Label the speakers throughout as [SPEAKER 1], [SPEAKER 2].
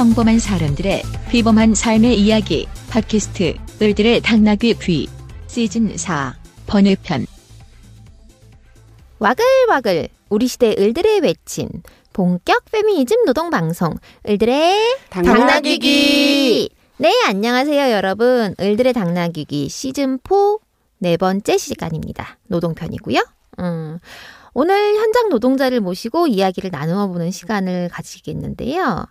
[SPEAKER 1] 평범한 사람들의 비범한 삶의 이야기 팟캐스트 을들의 당나귀 귀 시즌 4 번외편.
[SPEAKER 2] 와글와글 우리 시대 을들의 외친 본격 페미니즘 노동방송 을들의 당나귀기. 네, 안녕하세요 여러분. 을들의 당나귀기 시즌4 네 번째 시간입니다. 노동편이고요. 오늘 현장 노동자를 모시고 이야기를 나누어 보는 시간을 가지겠는데요.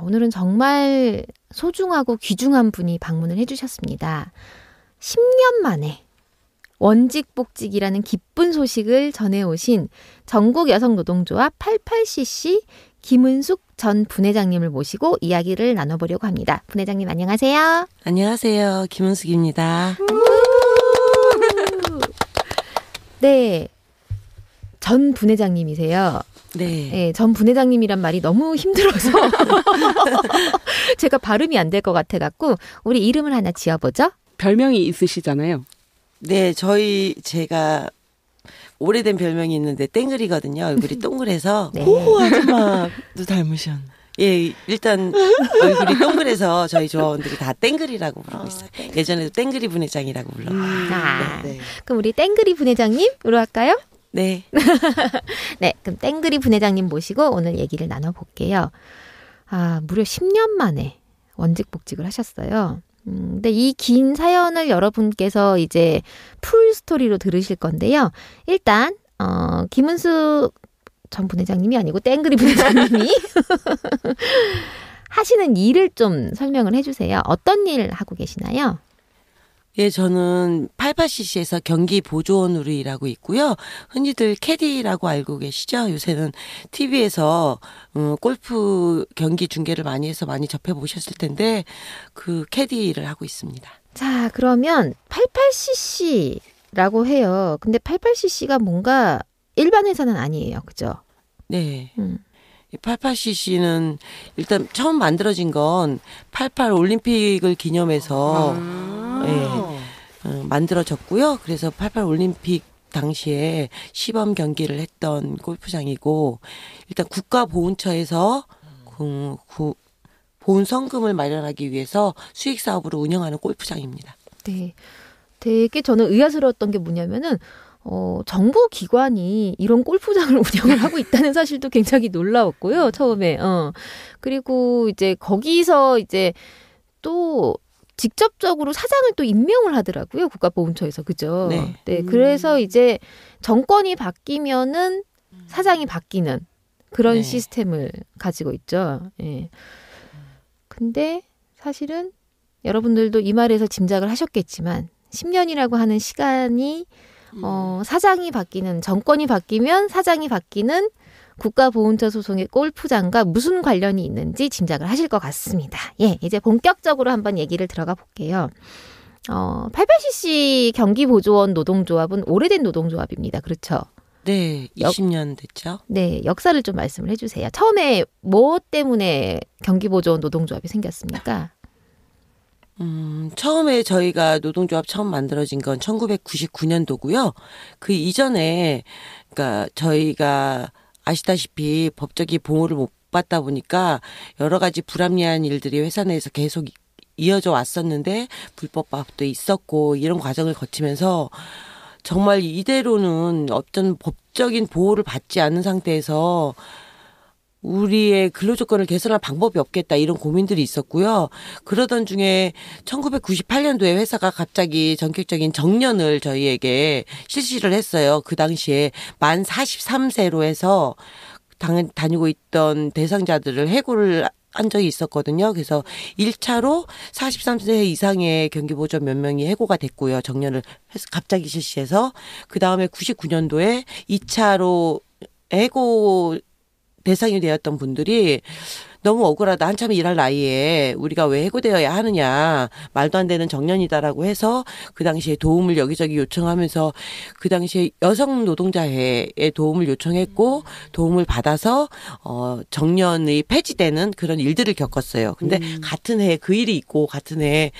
[SPEAKER 2] 오늘은 정말 소중하고 귀중한 분이 방문을 해주셨습니다. 10년 만에 원직복직이라는 기쁜 소식을 전해오신 전국여성노동조합 88cc 김은숙 전 분회장님을 모시고 이야기를 나눠보려고 합니다. 분회장님 안녕하세요.
[SPEAKER 3] 안녕하세요. 김은숙입니다.
[SPEAKER 2] 네, 전 분회장님이세요.
[SPEAKER 3] 네,
[SPEAKER 2] 전 분회장님이란 말이 너무 힘들어서 제가 발음이 안 될 것 같아갖고 우리 이름을 하나 지어보죠.
[SPEAKER 4] 별명이 있으시잖아요.
[SPEAKER 3] 네, 제가 오래된 별명이 있는데 땡글이거든요. 얼굴이 동그래서
[SPEAKER 2] 네.
[SPEAKER 3] 호호 아줌마도 닮으셨네. 예, 일단 얼굴이 동그래서 저희 조합원들이 다 땡글이라고 부르고 있어요. 예전에도 땡글이 분회장이라고 불러요. 네.
[SPEAKER 2] 그럼 우리 땡그리 분회장님으로 할까요?
[SPEAKER 3] 네.
[SPEAKER 2] 네, 그럼 땡그리 분회장님 모시고 오늘 얘기를 나눠볼게요. 무려 10년 만에 원직복직을 하셨어요. 근데 이 긴 사연을 여러분께서 이제 풀 스토리로 들으실 건데요. 일단 김은숙 전 분회장님이 아니고 땡그리 분회장님이 하시는 일을 좀 설명을 해주세요. 어떤 일 하고 계시나요?
[SPEAKER 3] 예, 저는 88cc에서 경기 보조원으로 일하고 있고요. 흔히들 캐디라고 알고 계시죠? 요새는 TV에서 골프 경기 중계를 많이 해서 많이 접해보셨을 텐데 그 캐디 일을 하고 있습니다.
[SPEAKER 2] 자, 그러면 88cc라고 해요. 근데 88cc가 뭔가 일반 회사는 아니에요. 그죠?
[SPEAKER 3] 네. 88cc는 일단 처음 만들어진 건 88 올림픽을 기념해서 만들어졌고요. 그래서 88 올림픽 당시에 시범 경기를 했던 골프장이고, 일단 국가보훈처에서 보훈 성금을 마련하기 위해서 수익 사업으로 운영하는 골프장입니다.
[SPEAKER 2] 네. 되게 저는 의아스러웠던 게 뭐냐면은 정부 기관이 이런 골프장을 운영을 하고 있다는 사실도 굉장히 놀라웠고요. 처음에. 그리고 이제 거기서 이제 또 직접적으로 사장을 또 임명을 하더라고요. 국가보훈처에서. 그죠?
[SPEAKER 3] 네.
[SPEAKER 2] 네. 그래서 이제 정권이 바뀌면은 사장이 바뀌는 그런
[SPEAKER 3] 네.
[SPEAKER 2] 시스템을 가지고 있죠. 예. 근데 사실은 여러분들도 이 말에서 짐작을 하셨겠지만 10년이라고 하는 시간이 사장이 바뀌는, 정권이 바뀌면 사장이 바뀌는 국가보훈처 소속의 골프장과 무슨 관련이 있는지 짐작을 하실 것 같습니다. 예, 이제 본격적으로 한번 얘기를 들어가 볼게요. 88cc 경기보조원 노동조합은 오래된 노동조합입니다. 그렇죠?
[SPEAKER 3] 네, 20년 됐죠.
[SPEAKER 2] 네, 역사를 좀 말씀을 해주세요. 처음에 뭐 때문에 경기보조원 노동조합이 생겼습니까?
[SPEAKER 3] 처음에 저희가 노동조합 처음 만들어진 건 1999년도고요. 그 이전에, 그러니까 저희가 아시다시피 법적인 보호를 못 받다 보니까 여러 가지 불합리한 일들이 회사 내에서 계속 이어져 왔었는데, 불법밥도 있었고 이런 과정을 거치면서 정말 이대로는 어떤 법적인 보호를 받지 않는 상태에서 우리의 근로조건을 개선할 방법이 없겠다, 이런 고민들이 있었고요. 그러던 중에 1998년도에 회사가 갑자기 전격적인 정년을 저희에게 실시를 했어요. 그 당시에 만 43세로 해서 다니고 있던 대상자들을 해고를 한 적이 있었거든요. 그래서 1차로 43세 이상의 경기보조 몇 명이 해고가 됐고요. 정년을 갑자기 실시해서. 그다음에 99년도에 2차로 해고 대상이 되었던 분들이 너무 억울하다, 한참 일할 나이에 우리가 왜 해고되어야 하느냐, 말도 안 되는 정년이다라고 해서 그 당시에 도움을 여기저기 요청하면서 그 당시에 여성 노동자회에 도움을 요청했고 도움을 받아서 정년이 폐지되는 그런 일들을 겪었어요. 근데 같은 해에 그 일이 있고, 같은 해에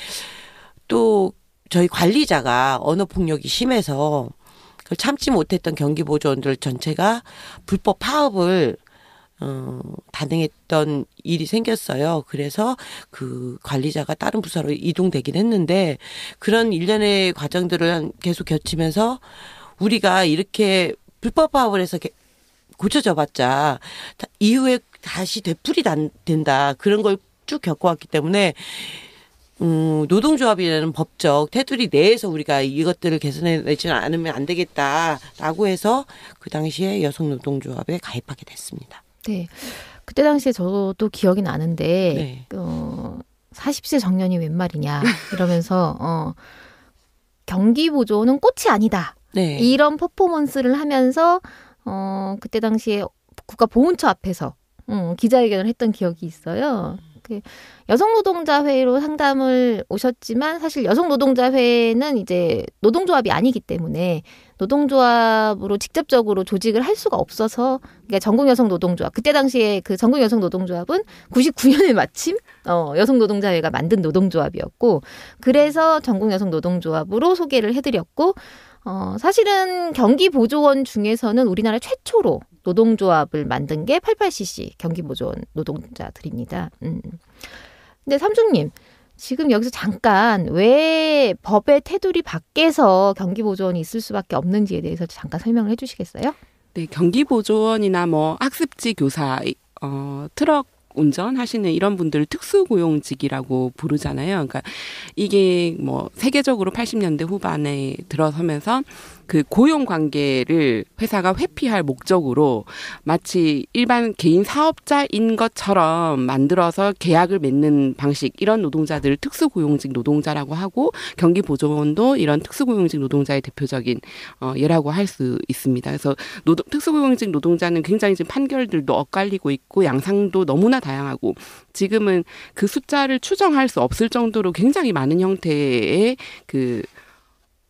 [SPEAKER 3] 또 저희 관리자가 언어폭력이 심해서 그걸 참지 못했던 경기보조원들 전체가 불법 파업을 단행했던 일이 생겼어요. 그래서 그 관리자가 다른 부서로 이동되긴 했는데 그런 일련의 과정들을 계속 겪으면서 우리가 이렇게 불법 파업을 해서 고쳐져 봤자 이후에 다시 되풀이 된다. 그런 걸 쭉 겪어왔기 때문에 노동조합이라는 법적 테두리 내에서 우리가 이것들을 개선해내지 않으면 안 되겠다라고 해서 그 당시에 여성노동조합에 가입하게 됐습니다.
[SPEAKER 2] 네. 그때 당시에 저도 기억이 나는데,
[SPEAKER 3] 네.
[SPEAKER 2] 40세 정년이 웬 말이냐, 이러면서, 경기보조는 꽃이 아니다.
[SPEAKER 3] 네.
[SPEAKER 2] 이런 퍼포먼스를 하면서, 그때 당시에 국가보훈처 앞에서, 기자회견을 했던 기억이 있어요. 여성노동자회로 상담을 오셨지만 사실 여성노동자회는 이제 노동조합이 아니기 때문에 노동조합으로 직접적으로 조직을 할 수가 없어서 그러니까 전국여성노동조합 그때 당시에 그 전국여성노동조합은 99년에 마침 여성노동자회가 만든 노동조합이었고 그래서 전국여성노동조합으로 소개를 해드렸고 사실은 경기보조원 중에서는 우리나라 최초로 노동조합을 만든 게 88cc 경기보조원 노동자들입니다. 근데 삼중님 지금 여기서 잠깐 왜 법의 테두리 밖에서 경기보조원이 있을 수밖에 없는지에 대해서 잠깐 설명을 해주시겠어요?
[SPEAKER 4] 네, 경기보조원이나 뭐 학습지 교사, 트럭 운전하시는 이런 분들 특수고용직이라고 부르잖아요. 그러니까 이게 뭐 세계적으로 80년대 후반에 들어서면서 그 고용 관계를 회사가 회피할 목적으로 마치 일반 개인 사업자인 것처럼 만들어서 계약을 맺는 방식 이런 노동자들을 특수고용직 노동자라고 하고 경기보조원도 이런 특수고용직 노동자의 대표적인 예라고 할 수 있습니다. 그래서 특수고용직 노동자는 굉장히 지금 판결들도 엇갈리고 있고 양상도 너무나 다양하고 지금은 그 숫자를 추정할 수 없을 정도로 굉장히 많은 형태의 그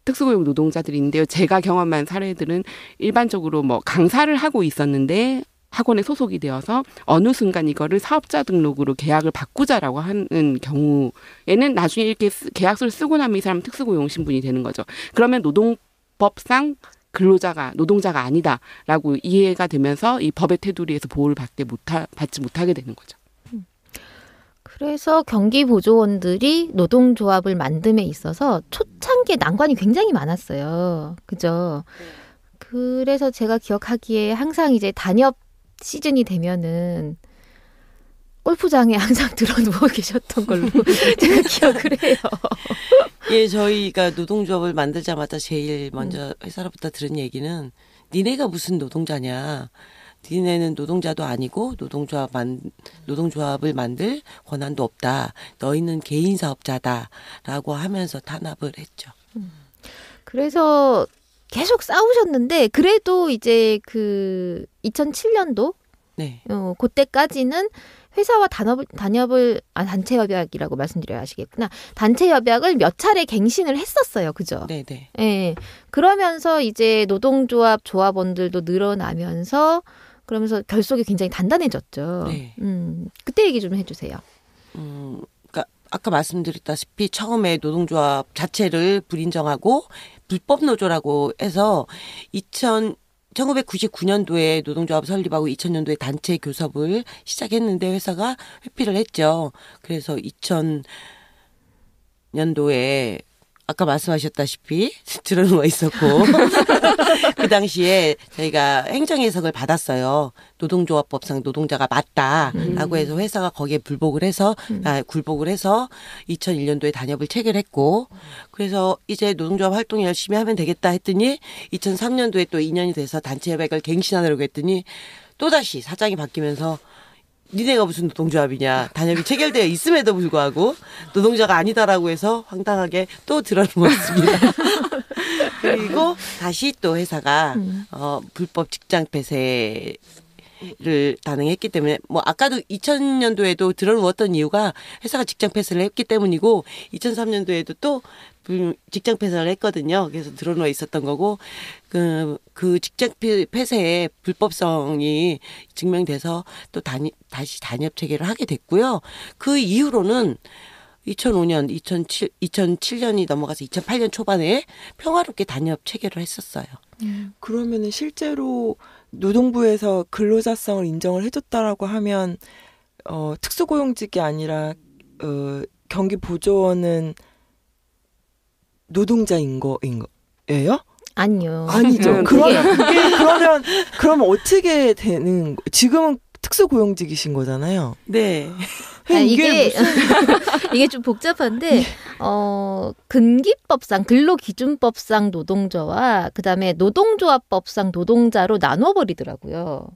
[SPEAKER 4] 특수고용 노동자들이 있는데요. 제가 경험한 사례들은 일반적으로 뭐 강사를 하고 있었는데 학원에 소속이 되어서 어느 순간 이거를 사업자 등록으로 계약을 바꾸자라고 하는 경우에는 나중에 이렇게 계약서를 쓰고 나면 이 사람은 특수고용 신분이 되는 거죠. 그러면 노동법상 노동자가 아니다라고 이해가 되면서 이 법의 테두리에서 보호를 받지 못하게 되는 거죠.
[SPEAKER 2] 그래서 경기보조원들이 노동조합을 만듦에 있어서 초창기에 난관이 굉장히 많았어요. 그죠? 그래서 제가 기억하기에 항상 이제 단협 시즌이 되면은 골프장에 항상 들어누워 계셨던 걸로 제가 기억을 해요.
[SPEAKER 3] 예, 저희가 노동조합을 만들자마자 제일 먼저 회사로부터 들은 얘기는 니네가 무슨 노동자냐. 니네는 노동자도 아니고 노동조합을 만들 권한도 없다. 너희는 개인 사업자다라고 하면서 탄압을 했죠.
[SPEAKER 2] 그래서 계속 싸우셨는데 그래도 이제 그 2007년도
[SPEAKER 3] 네.
[SPEAKER 2] 그때까지는 회사와 단체 협약이라고 말씀드려야 하시겠구나. 단체 협약을 몇 차례 갱신을 했었어요. 그죠?
[SPEAKER 3] 네네.
[SPEAKER 2] 예. 그러면서 이제 노동조합 조합원들도 늘어나면서 그러면서 결속이 굉장히 단단해졌죠.
[SPEAKER 3] 네.
[SPEAKER 2] 그때 얘기 좀 해주세요.
[SPEAKER 3] 그러니까 아까 말씀드렸다시피 처음에 노동조합 자체를 불인정하고 불법 노조라고 해서 1999년도에 노동조합 설립하고 2000년도에 단체 교섭을 시작했는데 회사가 회피를 했죠. 그래서 2000년도에 아까 말씀하셨다시피 들어누워 있었고 그 당시에 저희가 행정해석을 받았어요. 노동조합법상 노동자가 맞다라고 해서 회사가 거기에 굴복을 해서 2001년도에 단협을 체결했고 그래서 이제 노동조합 활동 열심히 하면 되겠다 했더니 2003년도에 또 2년이 돼서 단체 협약을 갱신하려고 했더니 또다시 사장이 바뀌면서 니네가 무슨 노동조합이냐. 단협이 체결되어 있음에도 불구하고 노동자가 아니다라고 해서 황당하게 또 들어누웠습니다. 그리고 다시 또 회사가 불법 직장 폐쇄를 단행했기 때문에 뭐 아까도 2000년도에도 들어누웠던 이유가 회사가 직장 폐쇄를 했기 때문이고 2003년도에도 또 직장 폐쇄를 했거든요. 그래서 들어누워 있었던 거고 그 직장 폐쇄의 불법성이 증명돼서 또 다시 단협 체계를 하게 됐고요. 그 이후로는 2005년, 2007년이 넘어가서 2008년 초반에 평화롭게 단협 체결을 했었어요.
[SPEAKER 5] 그러면은 실제로 노동부에서 근로자성을 인정을 해줬다라고 하면 특수고용직이 아니라 경기보조원은 노동자인 거예요?
[SPEAKER 2] 아니요.
[SPEAKER 5] 아니죠. 그러면 어떻게 되는 지금은 특수고용직이신 거잖아요.
[SPEAKER 3] 네.
[SPEAKER 2] 이게 이게 좀 복잡한데 근기법상 근로기준법상 노동자와 그다음에 노동조합법상 노동자로 나눠 버리더라고요.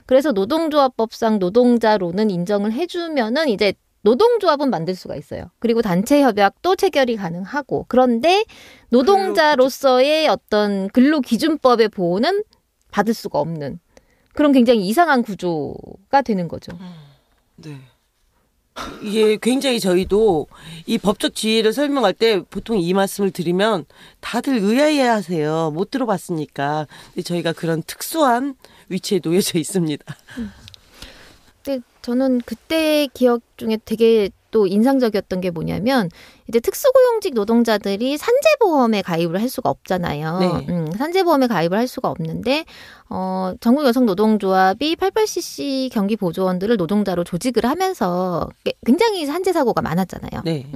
[SPEAKER 2] 그래서 노동조합법상 노동자로는 인정을 해주면은 이제 노동조합은 만들 수가 있어요. 그리고 단체 협약도 체결이 가능하고 그런데 노동자로서의 어떤 근로기준법의 보호는 받을 수가 없는 그런 굉장히 이상한 구조가 되는 거죠.
[SPEAKER 5] 네.
[SPEAKER 3] 이게 굉장히 저희도 이 법적 지위를 설명할 때 보통 이 말씀을 드리면 다들 의아해하세요. 못 들어봤으니까. 근데 저희가 그런 특수한 위치에 놓여져 있습니다.
[SPEAKER 2] 근데 저는 그때 기억 중에 되게 또 인상적이었던 게 뭐냐면 이제 특수고용직 노동자들이 산재보험에 가입을 할 수가 없잖아요.
[SPEAKER 3] 네.
[SPEAKER 2] 산재보험에 가입을 할 수가 없는데 전국여성노동조합이 88cc 경기보조원들을 노동자로 조직을 하면서 굉장히 산재사고가 많았잖아요.
[SPEAKER 3] 네.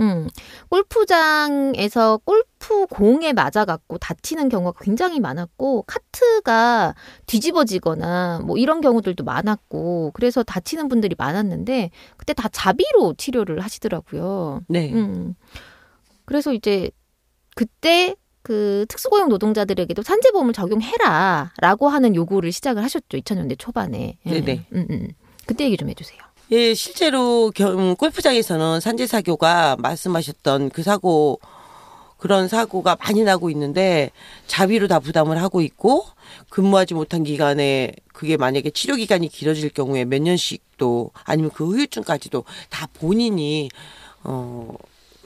[SPEAKER 2] 골프장에서 골프공에 맞아갖고 다치는 경우가 굉장히 많았고 카트가 뒤집어지거나 뭐 이런 경우들도 많았고 그래서 다치는 분들이 많았는데 그때 다 자비로 치료를 하시더라고요.
[SPEAKER 3] 네.
[SPEAKER 2] 그래서 이제 그때 그 특수고용 노동자들에게도 산재보험을 적용해라라고 하는 요구를 시작을 하셨죠. 2000년대 초반에.
[SPEAKER 3] 네네.
[SPEAKER 2] 그때 얘기 좀 해주세요.
[SPEAKER 3] 예, 실제로 골프장에서는 산재사고가 말씀하셨던 그 사고 그런 사고가 많이 나고 있는데 자비로 다 부담을 하고 있고 근무하지 못한 기간에 그게 만약에 치료 기간이 길어질 경우에 몇 년씩도 아니면 그 후유증까지도 다 본인이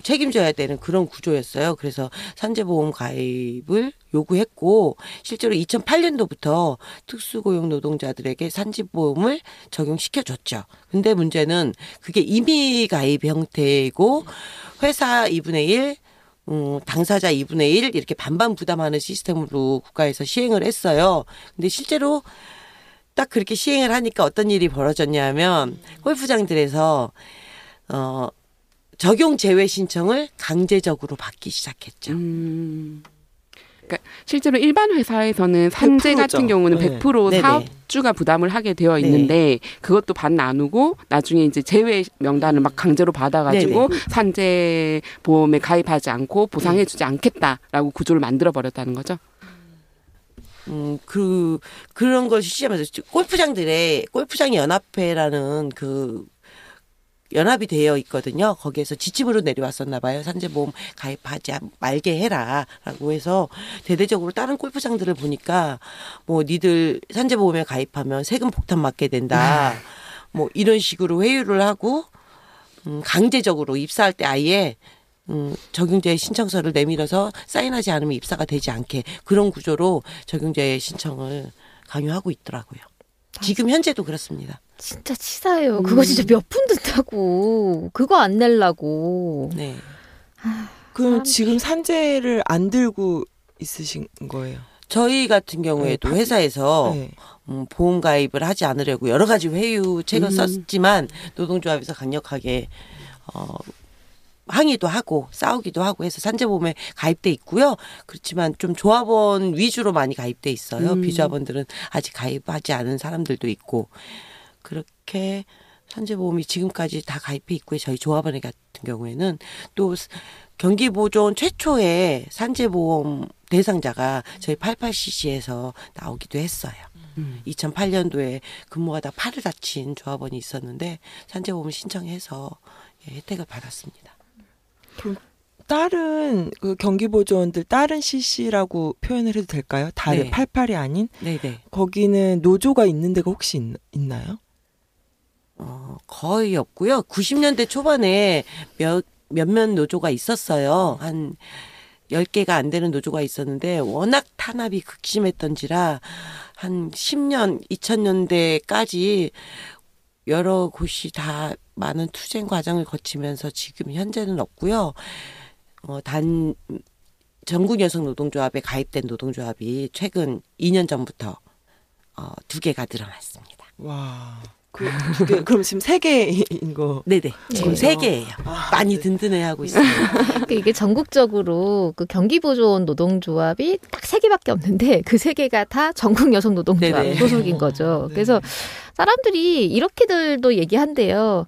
[SPEAKER 3] 책임져야 되는 그런 구조였어요. 그래서 산재보험 가입을 요구했고 실제로 2008년도부터 특수고용 노동자들에게 산재보험을 적용시켜줬죠. 근데 문제는 그게 임의 가입 형태이고 회사 2분의 1 당사자 2분의 1 이렇게 반반 부담하는 시스템으로 국가에서 시행을 했어요. 근데 실제로 딱 그렇게 시행을 하니까 어떤 일이 벌어졌냐면 골프장들에서 적용 제외 신청을 강제적으로 받기 시작했죠.
[SPEAKER 4] 그러니까 실제로 일반 회사에서는 산재
[SPEAKER 5] 100%죠.
[SPEAKER 4] 같은 경우는
[SPEAKER 5] 네.
[SPEAKER 4] 100%
[SPEAKER 3] 네네.
[SPEAKER 4] 사업주가 부담을 하게 되어 있는데 그것도 반 나누고 나중에 이제 제외 명단을 막 강제로 받아가지고 산재 보험에 가입하지 않고 보상해주지 않겠다라고 구조를 만들어 버렸다는 거죠.
[SPEAKER 3] 그런 걸 시시하면서 골프장들의 골프장 연합회라는 그 연합이 되어 있거든요. 거기에서 지침으로 내려왔었나 봐요. 산재보험 가입하지 말게 해라라고 해서 대대적으로 다른 골프장들을 보니까 뭐 니들 산재보험에 가입하면 세금 폭탄 맞게 된다. 뭐 이런 식으로 회유를 하고 강제적으로 입사할 때 아예 적용제 신청서를 내밀어서 사인하지 않으면 입사가 되지 않게 그런 구조로 적용제 신청을 강요하고 있더라고요. 지금 현재도 그렇습니다.
[SPEAKER 2] 진짜 치사해요. 그거 진짜 몇 푼 든다고. 그거 안 내려고.
[SPEAKER 3] 네.
[SPEAKER 5] 그럼 지금 산재를 안 들고 있으신 거예요?
[SPEAKER 3] 저희 같은 경우에도
[SPEAKER 5] 네,
[SPEAKER 3] 회사에서
[SPEAKER 5] 네.
[SPEAKER 3] 보험 가입을 하지 않으려고 여러 가지 회유책을 썼지만 노동조합에서 강력하게 항의도 하고 싸우기도 하고 해서 산재보험에 가입돼 있고요. 그렇지만 좀 조합원 위주로 많이 가입돼 있어요. 비조합원들은 아직 가입하지 않은 사람들도 있고 그렇게 산재보험이 지금까지 다 가입해 있고요. 저희 조합원 같은 경우에는 또 경기보조원 최초의 산재보험 대상자가 저희 88cc에서 나오기도 했어요. 2008년도에 근무하다 팔을 다친 조합원이 있었는데 산재보험을 신청해서 혜택을 받았습니다.
[SPEAKER 5] 그럼 다른 그 경기보조원들 다른 CC라고 표현을 해도 될까요? 다른
[SPEAKER 3] 네.
[SPEAKER 5] 88이 아닌?
[SPEAKER 3] 네네.
[SPEAKER 5] 거기는 노조가 있는 데가 혹시 있나요?
[SPEAKER 3] 거의 없고요. 90년대 초반에 몇몇 노조가 있었어요. 한 10개가 안 되는 노조가 있었는데 워낙 탄압이 극심했던지라 한 10년, 2000년대까지 여러 곳이 다 많은 투쟁 과정을 거치면서 지금 현재는 없고요. 단 전국여성노동조합에 가입된 노동조합이 최근 2년 전부터 2개가 늘어났습니다.
[SPEAKER 5] 와. 그럼 지금 3개인 거.
[SPEAKER 3] 네네. 지금
[SPEAKER 2] 네.
[SPEAKER 3] 3개예요. 많이
[SPEAKER 5] 네.
[SPEAKER 3] 든든해하고 있어요.
[SPEAKER 2] 그러니까 이게 전국적으로 그 경기보조원 노동조합이 딱 3개밖에 없는데 그 3개가 다 전국 여성 노동조합
[SPEAKER 3] 네네.
[SPEAKER 2] 소속인 거죠.
[SPEAKER 5] 네.
[SPEAKER 2] 그래서 사람들이 이렇게들도 얘기한대요.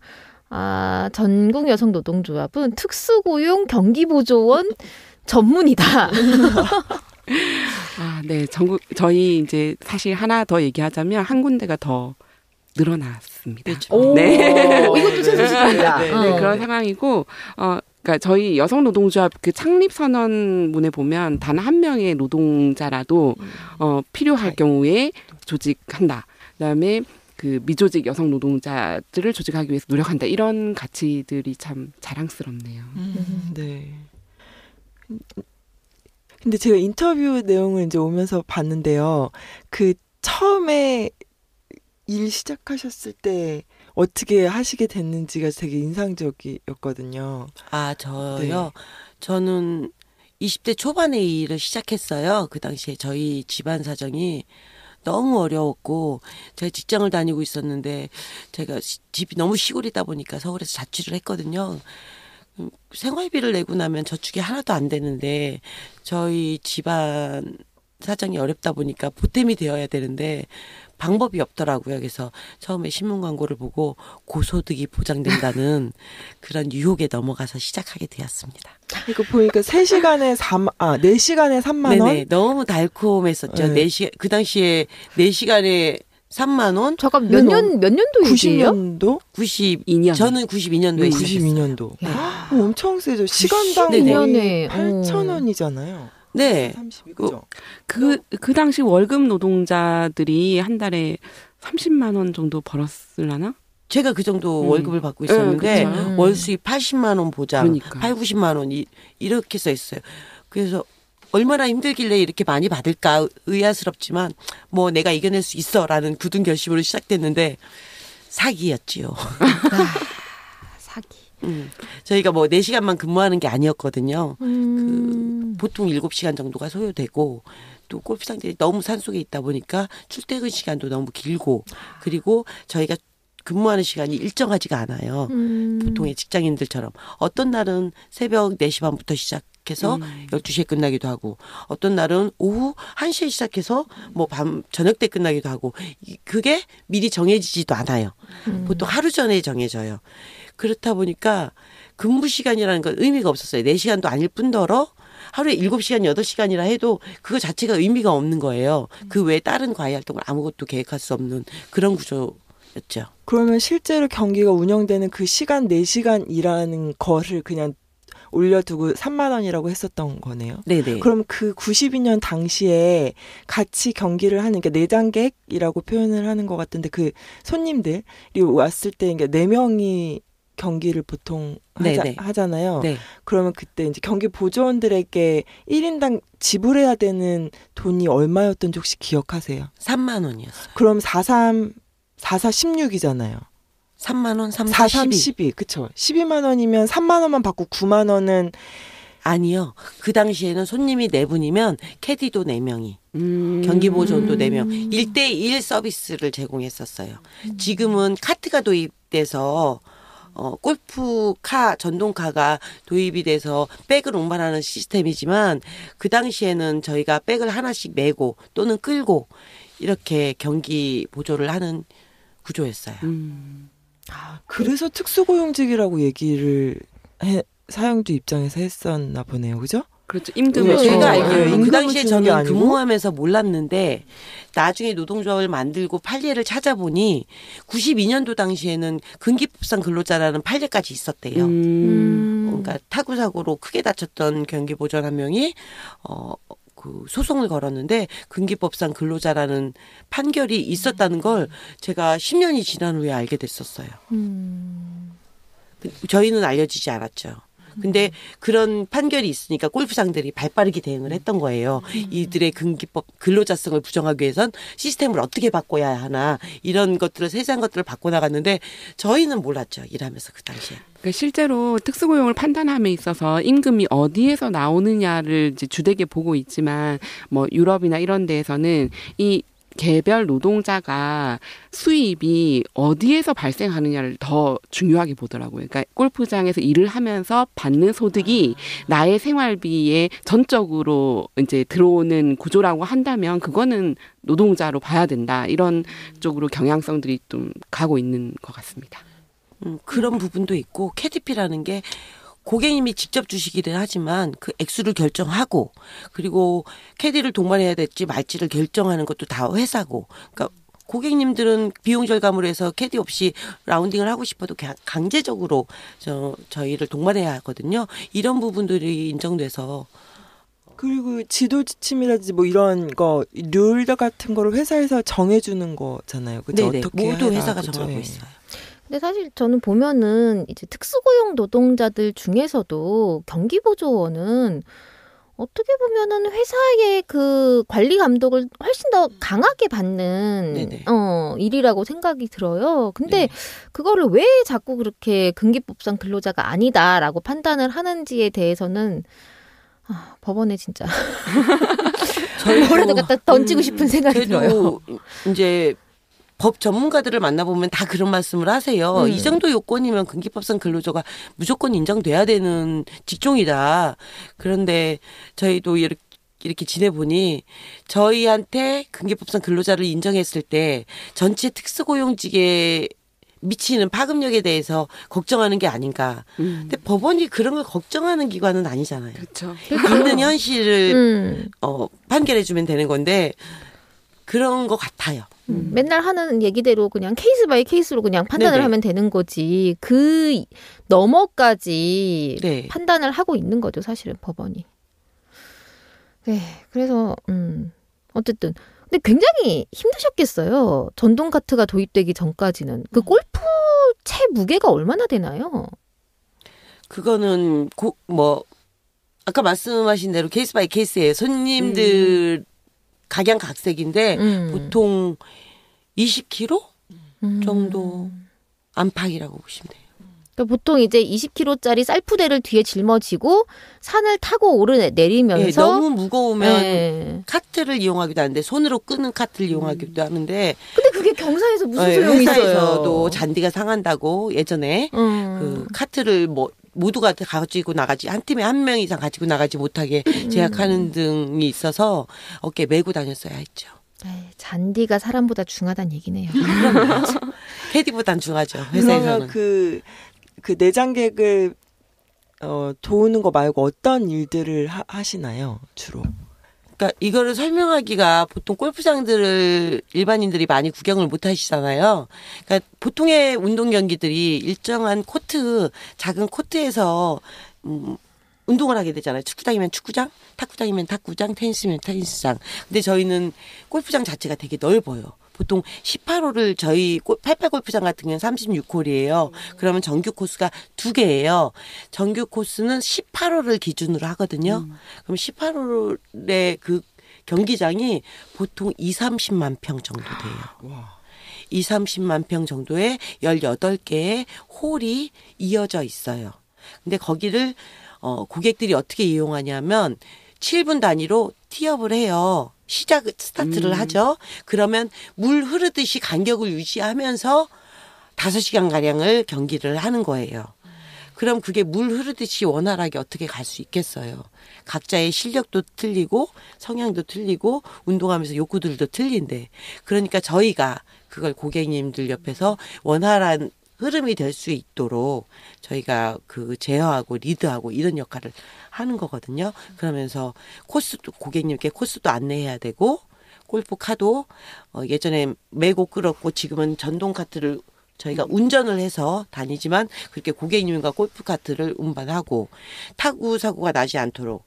[SPEAKER 2] 전국 여성 노동조합은 특수고용 경기보조원 전문이다.
[SPEAKER 4] 네. 저희 이제 사실 하나 더 얘기하자면 한 군데가 더 늘어났습니다.
[SPEAKER 3] 그렇죠.
[SPEAKER 2] 오,
[SPEAKER 4] 네.
[SPEAKER 2] 이것도 새 소식입니다.
[SPEAKER 5] 네,
[SPEAKER 4] 네, 그런 상황이고, 그러니까 저희 여성노동조합 그 창립 선언문에 보면 단 한 명의 노동자라도 필요할 경우에 조직한다. 그다음에 그 미조직 여성 노동자들을 조직하기 위해서 노력한다. 이런 가치들이 참 자랑스럽네요.
[SPEAKER 5] 네. 근데 제가 인터뷰 내용을 이제 오면서 봤는데요. 그 처음에 일 시작하셨을 때 어떻게 하시게 됐는지가 되게 인상적이었거든요.
[SPEAKER 3] 저요?
[SPEAKER 5] 네.
[SPEAKER 3] 저는 20대 초반에 이 일을 시작했어요. 그 당시에 저희 집안 사정이 너무 어려웠고 제가 직장을 다니고 있었는데 제가 집이 너무 시골이다 보니까 서울에서 자취를 했거든요. 생활비를 내고 나면 저축이 하나도 안 되는데 저희 집안 사정이 어렵다 보니까 보탬이 되어야 되는데 방법이 없더라고요. 그래서 처음에 신문 광고를 보고 고소득이 보장된다는 그런 유혹에 넘어가서 시작하게 되었습니다.
[SPEAKER 5] 그러니까 보니까 4시간에 3만 원?
[SPEAKER 3] 네네. 너무 달콤했었죠.
[SPEAKER 5] 네.
[SPEAKER 3] 4시간, 그 당시에 4시간에 3만 원?
[SPEAKER 2] 잠깐 몇 년도 얘기예요?
[SPEAKER 5] 90년도?
[SPEAKER 4] 92년.
[SPEAKER 3] 저는 92년도에 시작했어요.
[SPEAKER 5] 92년도.
[SPEAKER 2] 야.
[SPEAKER 5] 엄청 세죠. 시간당
[SPEAKER 3] 네네.
[SPEAKER 5] 거의
[SPEAKER 2] 92년에.
[SPEAKER 5] 8,000원이잖아요.
[SPEAKER 3] 네.
[SPEAKER 5] 30, 그죠?
[SPEAKER 4] 그 당시 월급 노동자들이 한 달에 30만 원 정도 벌었을라나?
[SPEAKER 3] 제가 그 정도 월급을 받고 있었는데
[SPEAKER 4] 그쵸.
[SPEAKER 3] 월 수입 80만 원 보장,
[SPEAKER 4] 그러니까.
[SPEAKER 3] 8, 90만 원 이렇게 써 있어요. 그래서 얼마나 힘들길래 이렇게 많이 받을까 의아스럽지만 뭐 내가 이겨낼 수 있어라는 굳은 결심으로 시작됐는데 사기였지요.
[SPEAKER 2] 사기.
[SPEAKER 3] 저희가 뭐 4시간만 근무하는 게 아니었거든요. 보통 7시간 정도가 소요되고 또 골프장들이 너무 산속에 있다 보니까 출퇴근 시간도 너무 길고 그리고 저희가 근무하는 시간이 일정하지가 않아요. 보통의 직장인들처럼. 어떤 날은 새벽 4시 반부터 시작해서 12시에 끝나기도 하고 어떤 날은 오후 1시에 시작해서 뭐 저녁 때 끝나기도 하고 그게 미리 정해지지도 않아요. 보통 하루 전에 정해져요. 그렇다 보니까 근무 시간이라는 건 의미가 없었어요. 4시간도 아닐 뿐더러 하루에 7시간, 8시간이라 해도 그거 자체가 의미가 없는 거예요. 그 외에 다른 과외 활동을 아무것도 계획할 수 없는 그런 구조였죠.
[SPEAKER 5] 그러면 실제로 경기가 운영되는 그 시간 4시간 일하는 거를 그냥 올려두고 3만 원이라고 했었던 거네요.
[SPEAKER 3] 네네.
[SPEAKER 5] 그럼 그 92년 당시에 같이 경기를 하는 게 내장객이라고 표현을 하는 것 같은데 그 손님들이 왔을 때 그러니까 4명이 경기를 보통
[SPEAKER 3] 네네.
[SPEAKER 5] 하잖아요.
[SPEAKER 3] 네.
[SPEAKER 5] 그러면 그때 이제 경기 보조원들에게 1인당 지불해야 되는 돈이 얼마였던지 혹시 기억하세요?
[SPEAKER 3] 3만 원이었어요.
[SPEAKER 5] 그럼 44 16이잖아요.
[SPEAKER 3] 3만 원, 3,
[SPEAKER 5] 4,
[SPEAKER 3] 4,
[SPEAKER 5] 3,
[SPEAKER 3] 12.
[SPEAKER 5] 12. 그쵸. 12만 원이면 3만 원만 받고 9만 원은
[SPEAKER 3] 아니요. 그 당시에는 손님이 4분이면 캐디도 4명이. 경기보조원도 4명. 1대1 서비스를 제공했었어요. 지금은 카트가 도입돼서 골프카, 전동카가 도입이 돼서 백을 운반하는 시스템이지만 그 당시에는 저희가 백을 하나씩 메고 또는 끌고 이렇게 경기 보조를 하는 구조였어요.
[SPEAKER 5] 그래서 특수고용직이라고 얘기를 사용주 입장에서 했었나 보네요. 그죠?
[SPEAKER 4] 그렇죠. 임금을
[SPEAKER 5] 그렇죠.
[SPEAKER 3] 제가
[SPEAKER 5] 네,
[SPEAKER 3] 알기로는 그
[SPEAKER 5] 임금을
[SPEAKER 3] 당시에
[SPEAKER 5] 주는 게
[SPEAKER 3] 저는
[SPEAKER 5] 아니고?
[SPEAKER 3] 근무하면서 몰랐는데 나중에 노동조합을 만들고 판례를 찾아보니 92년도 당시에는 근기법상 근로자라는 판례까지 있었대요. 그러니까 타구 사고로 크게 다쳤던 경기보조원 한 명이 그 소송을 걸었는데 근기법상 근로자라는 판결이 있었다는 걸 제가 10년이 지난 후에 알게 됐었어요. 저희는 알려지지 않았죠. 근데 그런 판결이 있으니까 골프장들이 발빠르게 대응을 했던 거예요. 이들의 근기법 근로자성을 부정하기 위해선 시스템을 어떻게 바꿔야 하나 이런 것들을 세세한 것들을 바꿔 나갔는데 저희는 몰랐죠. 일하면서 그 당시에.
[SPEAKER 4] 그러니까 실제로 특수고용을 판단함에 있어서 임금이 어디에서 나오느냐를 이제 주되게 보고 있지만 뭐 유럽이나 이런 데에서는 이 개별 노동자가 수입이 어디에서 발생하느냐를 더 중요하게 보더라고요. 그러니까 골프장에서 일을 하면서 받는 소득이 나의 생활비에 전적으로 이제 들어오는 구조라고 한다면 그거는 노동자로 봐야 된다. 이런 쪽으로 경향성들이 좀 가고 있는 것 같습니다.
[SPEAKER 3] 그런 부분도 있고 캐디피라는 게 고객님이 직접 주시기는 하지만 그 액수를 결정하고 그리고 캐디를 동반해야 될지 말지를 결정하는 것도 다 회사고 그러니까 고객님들은 비용 절감으로 해서 캐디 없이 라운딩을 하고 싶어도 그냥 강제적으로 저희를 동반해야 하거든요. 이런 부분들이 인정돼서
[SPEAKER 5] 그리고 지도 지침이라든지 뭐 이런 거 룰 같은 거를 회사에서 정해주는 거잖아요. 그죠?
[SPEAKER 3] 네네.
[SPEAKER 5] 어떻게
[SPEAKER 3] 모두
[SPEAKER 5] 해라,
[SPEAKER 3] 회사가
[SPEAKER 5] 그죠?
[SPEAKER 3] 정하고
[SPEAKER 5] 예.
[SPEAKER 3] 있어요.
[SPEAKER 2] 근데 사실 저는 보면은 이제 특수고용 노동자들 중에서도 경기보조원은 어떻게 보면은 회사의 그 관리 감독을 훨씬 더 강하게 받는
[SPEAKER 3] 네네.
[SPEAKER 2] 일이라고 생각이 들어요. 근데
[SPEAKER 3] 네.
[SPEAKER 2] 그거를 왜 자꾸 그렇게 근기법상 근로자가 아니다라고 판단을 하는지에 대해서는 법원에 진짜 뭐라도 갖다 던지고 싶은 생각이 들어요.
[SPEAKER 3] 저희도 이제 법 전문가들을 만나보면 다 그런 말씀을 하세요. 이 정도 요건이면 근기법상 근로자가 무조건 인정돼야 되는 직종이다. 그런데 저희도 이렇게 지내보니 저희한테 근기법상 근로자를 인정했을 때 전체 특수고용직에 미치는 파급력에 대해서 걱정하는 게 아닌가. 근데 법원이 그런 걸 걱정하는 기관은 아니잖아요.
[SPEAKER 4] 그렇죠.
[SPEAKER 3] 있는 현실을 판결해주면 되는 건데 그런 것 같아요.
[SPEAKER 2] 맨날 하는 얘기대로 그냥 케이스 바이 케이스로 그냥 판단을
[SPEAKER 3] 네네.
[SPEAKER 2] 하면 되는 거지. 그 너머까지
[SPEAKER 3] 네.
[SPEAKER 2] 판단을 하고 있는 거죠, 사실은 법원이. 네, 그래서 어쨌든 근데 굉장히 힘드셨겠어요. 전동 카트가 도입되기 전까지는. 그 골프채 무게가 얼마나 되나요?
[SPEAKER 3] 그거는 아까 말씀하신 대로 케이스 바이 케이스예요. 손님들 각양각색인데 보통 20kg 정도 안팎이라고 보시면 돼요.
[SPEAKER 2] 그러니까 보통 이제 20kg짜리 쌀푸대를 뒤에 짊어지고 산을 타고 오르내리면서
[SPEAKER 3] 네, 너무 무거우면
[SPEAKER 2] 네.
[SPEAKER 3] 카트를 이용하기도 하는데 손으로 끄는 카트를 이용하기도 하는데
[SPEAKER 2] 근데 그게 경사에서 무슨
[SPEAKER 3] 네,
[SPEAKER 2] 소용이
[SPEAKER 3] 회사에서도
[SPEAKER 2] 있어요?
[SPEAKER 3] 잔디가 상한다고 예전에 그 카트를 모두가 가지고 나가지 한 팀에 한 명 이상 가지고 나가지 못하게 제약하는 등이 있어서 어깨에 메고 다녔어야 했죠.
[SPEAKER 2] 에이, 잔디가 사람보다 중하다는 얘기네요.
[SPEAKER 3] 캐디보단 중하죠.
[SPEAKER 5] 그러면
[SPEAKER 3] 회사에서는.
[SPEAKER 5] 그 내장객을 도우는 거 말고 어떤 일들을 하시나요, 주로?
[SPEAKER 3] 그러니까 이거를 설명하기가 보통 골프장들을 일반인들이 많이 구경을 못 하시잖아요. 그러니까 보통의 운동 경기들이 일정한 코트, 작은 코트에서 운동을 하게 되잖아요. 축구장이면 축구장, 탁구장이면 탁구장, 테니스면 테니스장. 근데 저희는 골프장 자체가 되게 넓어요. 보통 18홀을 저희 88 골프장 같은 경우는 36홀이에요. 그러면 정규 코스가 2개예요. 정규 코스는 18홀을 기준으로 하거든요. 그럼 18홀의 그 경기장이 보통 2-30만 평 정도 돼요. 2-30만 평 정도의 18개의 홀이 이어져 있어요. 근데 거기를 고객들이 어떻게 이용하냐면 7분 단위로 티업을 해요. 스타트를 하죠. 그러면 물 흐르듯이 간격을 유지하면서 5시간가량을 경기를 하는 거예요. 그럼 그게 물 흐르듯이 원활하게 어떻게 갈 수 있겠어요. 각자의 실력도 틀리고 성향도 틀리고 운동하면서 욕구들도 틀린데 그러니까 저희가 그걸 고객님들 옆에서 원활한 흐름이 될 수 있도록 저희가 그 제어하고 리드하고 이런 역할을 하는 거거든요. 그러면서 코스도 고객님께 코스도 안내해야 되고 골프카도 예전에 메고 끌었고 지금은 전동 카트를 저희가 운전을 해서 다니지만 그렇게 고객님과 골프카트를 운반하고 타구 사고가 나지 않도록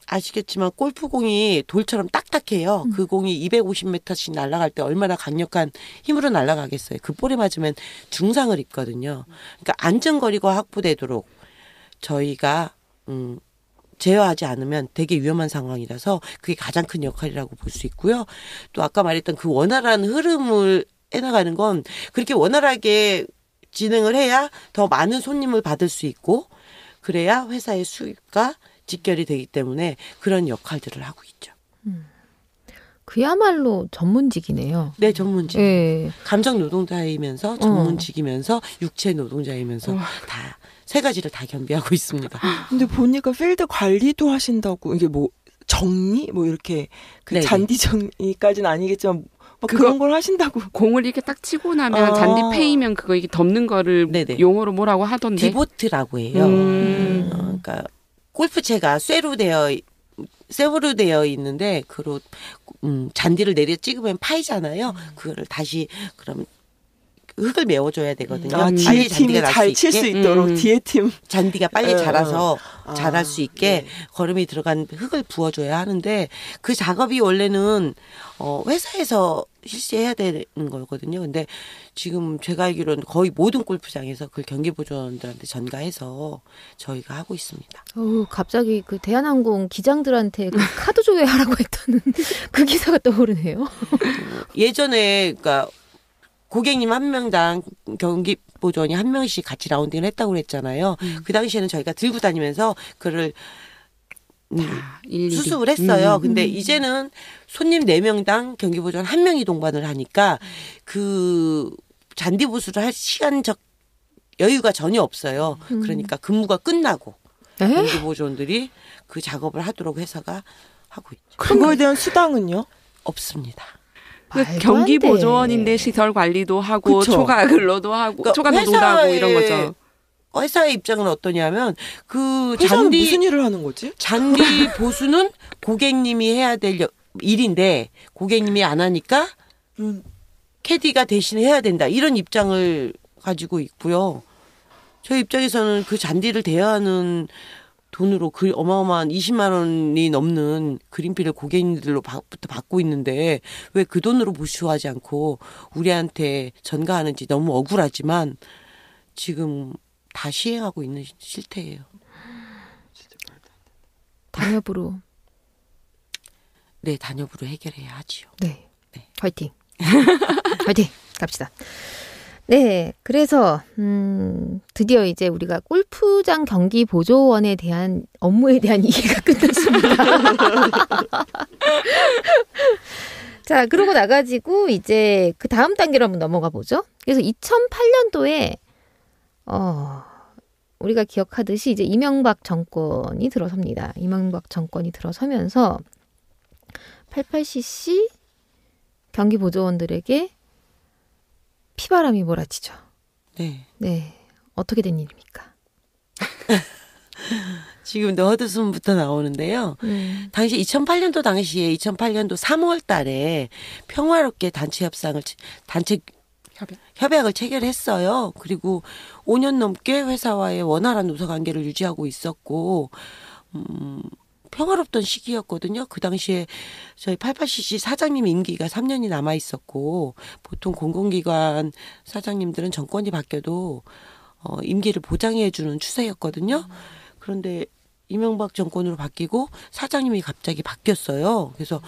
[SPEAKER 3] 아시겠지만 골프공이 돌처럼 딱딱해요. 그 공이 250m씩 날아갈 때 얼마나 강력한 힘으로 날아가겠어요. 그 볼에 맞으면 중상을 입거든요. 그러니까 안전거리가 확보되도록 저희가 제어하지 않으면 되게 위험한 상황이라서 그게 가장 큰 역할이라고 볼 수 있고요. 또 아까 말했던 그 원활한 흐름을 해나가는 건 그렇게 원활하게 진행을 해야 더 많은 손님을 받을 수 있고 그래야 회사의 수익과 직결이 되기 때문에 그런 역할들을 하고 있죠.
[SPEAKER 2] 그야말로 전문직이네요.
[SPEAKER 3] 네, 전문직.
[SPEAKER 2] 예.
[SPEAKER 3] 감정 노동자이면서 전문직이면서 육체 노동자이면서 다 세 가지를 다 겸비하고 있습니다.
[SPEAKER 5] 근데 보니까 필드 관리도 하신다고 이게 뭐 정리 뭐 이렇게 그
[SPEAKER 3] 네네.
[SPEAKER 5] 잔디 정리까지는 아니겠지만 막
[SPEAKER 4] 그거-
[SPEAKER 5] 그런 걸 하신다고.
[SPEAKER 4] 공을 이렇게 딱 치고 나면 잔디 패이면 그거 이게 덮는 거를
[SPEAKER 3] 네네.
[SPEAKER 4] 용어로 뭐라고 하던데.
[SPEAKER 3] 디보트라고 해요. 그러니까 골프채가 쇠로 되어 있는데 그로 잔디를 내려 찍으면 파이잖아요. 그거를 다시 그럼 흙을 메워줘야 되거든요.
[SPEAKER 5] 아,
[SPEAKER 3] 빨리
[SPEAKER 5] 뒤에 팀이
[SPEAKER 3] 잔디가 날
[SPEAKER 5] 잘
[SPEAKER 3] 수
[SPEAKER 5] 칠 수
[SPEAKER 3] 있게
[SPEAKER 5] 있도록 뒤에 팀.
[SPEAKER 3] 잔디가 빨리 자라서
[SPEAKER 5] 아,
[SPEAKER 3] 자랄 수 있게
[SPEAKER 5] 네.
[SPEAKER 3] 거름이 들어간 흙을 부어줘야 하는데 그 작업이 원래는 회사에서 실시해야 되는 거거든요. 근데 지금 제가 알기로는 거의 모든 골프장에서 그 경기보조원들한테 전가해서 저희가 하고 있습니다.
[SPEAKER 2] 갑자기 그 대한항공 기장들한테 그 카드 조회하라고 했다는 그 기사가 떠오르네요.
[SPEAKER 3] 예전에 그러니까 고객님 한 명당 경기보조원이 한 명씩 같이 라운딩을 했다고 그랬잖아요. 그 당시에는 저희가 들고 다니면서 그를
[SPEAKER 4] 일일이.
[SPEAKER 3] 수습을 했어요. 근데 이제는 손님 4명당 경기보조원 1명이 동반을 하니까 그 잔디 보수를 할 시간적 여유가 전혀 없어요. 그러니까 근무가 끝나고
[SPEAKER 2] 에?
[SPEAKER 3] 경기보조원들이 그 작업을 하도록 회사가 하고 있죠.
[SPEAKER 5] 그거에 대한 수당은요?
[SPEAKER 3] 없습니다.
[SPEAKER 4] 그
[SPEAKER 2] 말도 안
[SPEAKER 4] 경기
[SPEAKER 2] 돼.
[SPEAKER 4] 보조원인데 시설 관리도 하고
[SPEAKER 5] 그쵸.
[SPEAKER 4] 초과 근로도 하고
[SPEAKER 3] 그러니까
[SPEAKER 4] 초과 노동도 하고 이런 거죠.
[SPEAKER 3] 회사의 입장은 어떠냐면 그
[SPEAKER 5] 회사는 무슨 일을 하는 거지?
[SPEAKER 3] 잔디 보수는 고객님이 해야 될 일인데 고객님이 안 하니까 캐디가 대신 해야 된다. 이런 입장을 가지고 있고요. 저희 입장에서는 그 잔디를 대여하는 돈으로 그 어마어마한 20만 원이 넘는 그린피를 고객님들로부터 받고 있는데 왜 그 돈으로 보수하지 않고 우리한테 전가하는지 너무 억울하지만 지금 다 시행하고 있는 실태예요.
[SPEAKER 2] 단협으로.
[SPEAKER 3] 네, 단협으로 해결해야 하지요.
[SPEAKER 2] 네.
[SPEAKER 3] 네.
[SPEAKER 2] 화이팅. 화이팅. 갑시다. 네. 그래서 드디어 이제 우리가 골프장 경기 보조원에 대한 업무에 대한 이해가 끝났습니다. 자, 그러고 나가지고 이제 그 다음 단계로 한번 넘어가 보죠. 그래서 2008년도에 우리가 기억하듯이 이제 이명박 정권이 들어섭니다. 이명박 정권이 들어서면서 88cc 경기 보조원들에게 피바람이 몰아치죠.
[SPEAKER 3] 네.
[SPEAKER 2] 네. 어떻게 된 일입니까?
[SPEAKER 3] 지금도 헛웃음부터 나오는데요. 당시 2008년도 당시에 2008년도 3월 달에 평화롭게 단체 협약을 체결했어요. 그리고 5년 넘게 회사와의 원활한 노사 관계를 유지하고 있었고 평화롭던 시기였거든요. 그 당시에 저희 88cc 사장님 임기가 3년이 남아 있었고 보통 공공기관 사장님들은 정권이 바뀌어도 임기를 보장해 주는 추세였거든요. 그런데 이명박 정권으로 바뀌고 사장님이 갑자기 바뀌었어요. 그래서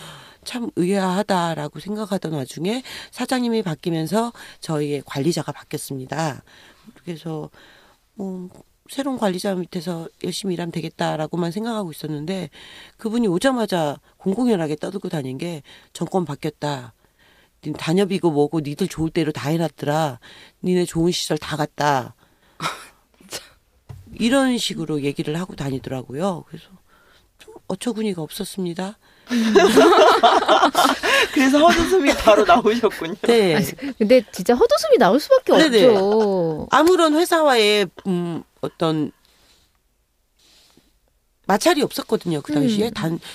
[SPEAKER 3] 참 의아하다라고 생각하던 와중에 사장님이 바뀌면서 저희의 관리자가 바뀌었습니다. 그래서 새로운 관리자 밑에서 열심히 일하면 되겠다라고만 생각하고 있었는데 그분이 오자마자 공공연하게 떠들고 다닌 게 정권 바뀌었다. 단협이고 뭐고 니들 좋을 대로 다 해놨더라. 니네 좋은 시절 다 갔다. 이런 식으로 얘기를 하고 다니더라고요. 그래서 좀 어처구니가 없었습니다.
[SPEAKER 5] 그래서 헛웃음이 바로 나오셨군요.
[SPEAKER 3] 네.
[SPEAKER 2] 아니, 근데 진짜 헛웃음이 나올 수밖에
[SPEAKER 3] 네네.
[SPEAKER 2] 없죠.
[SPEAKER 3] 아무런 회사와의 어떤 마찰이 없었거든요. 그 당시에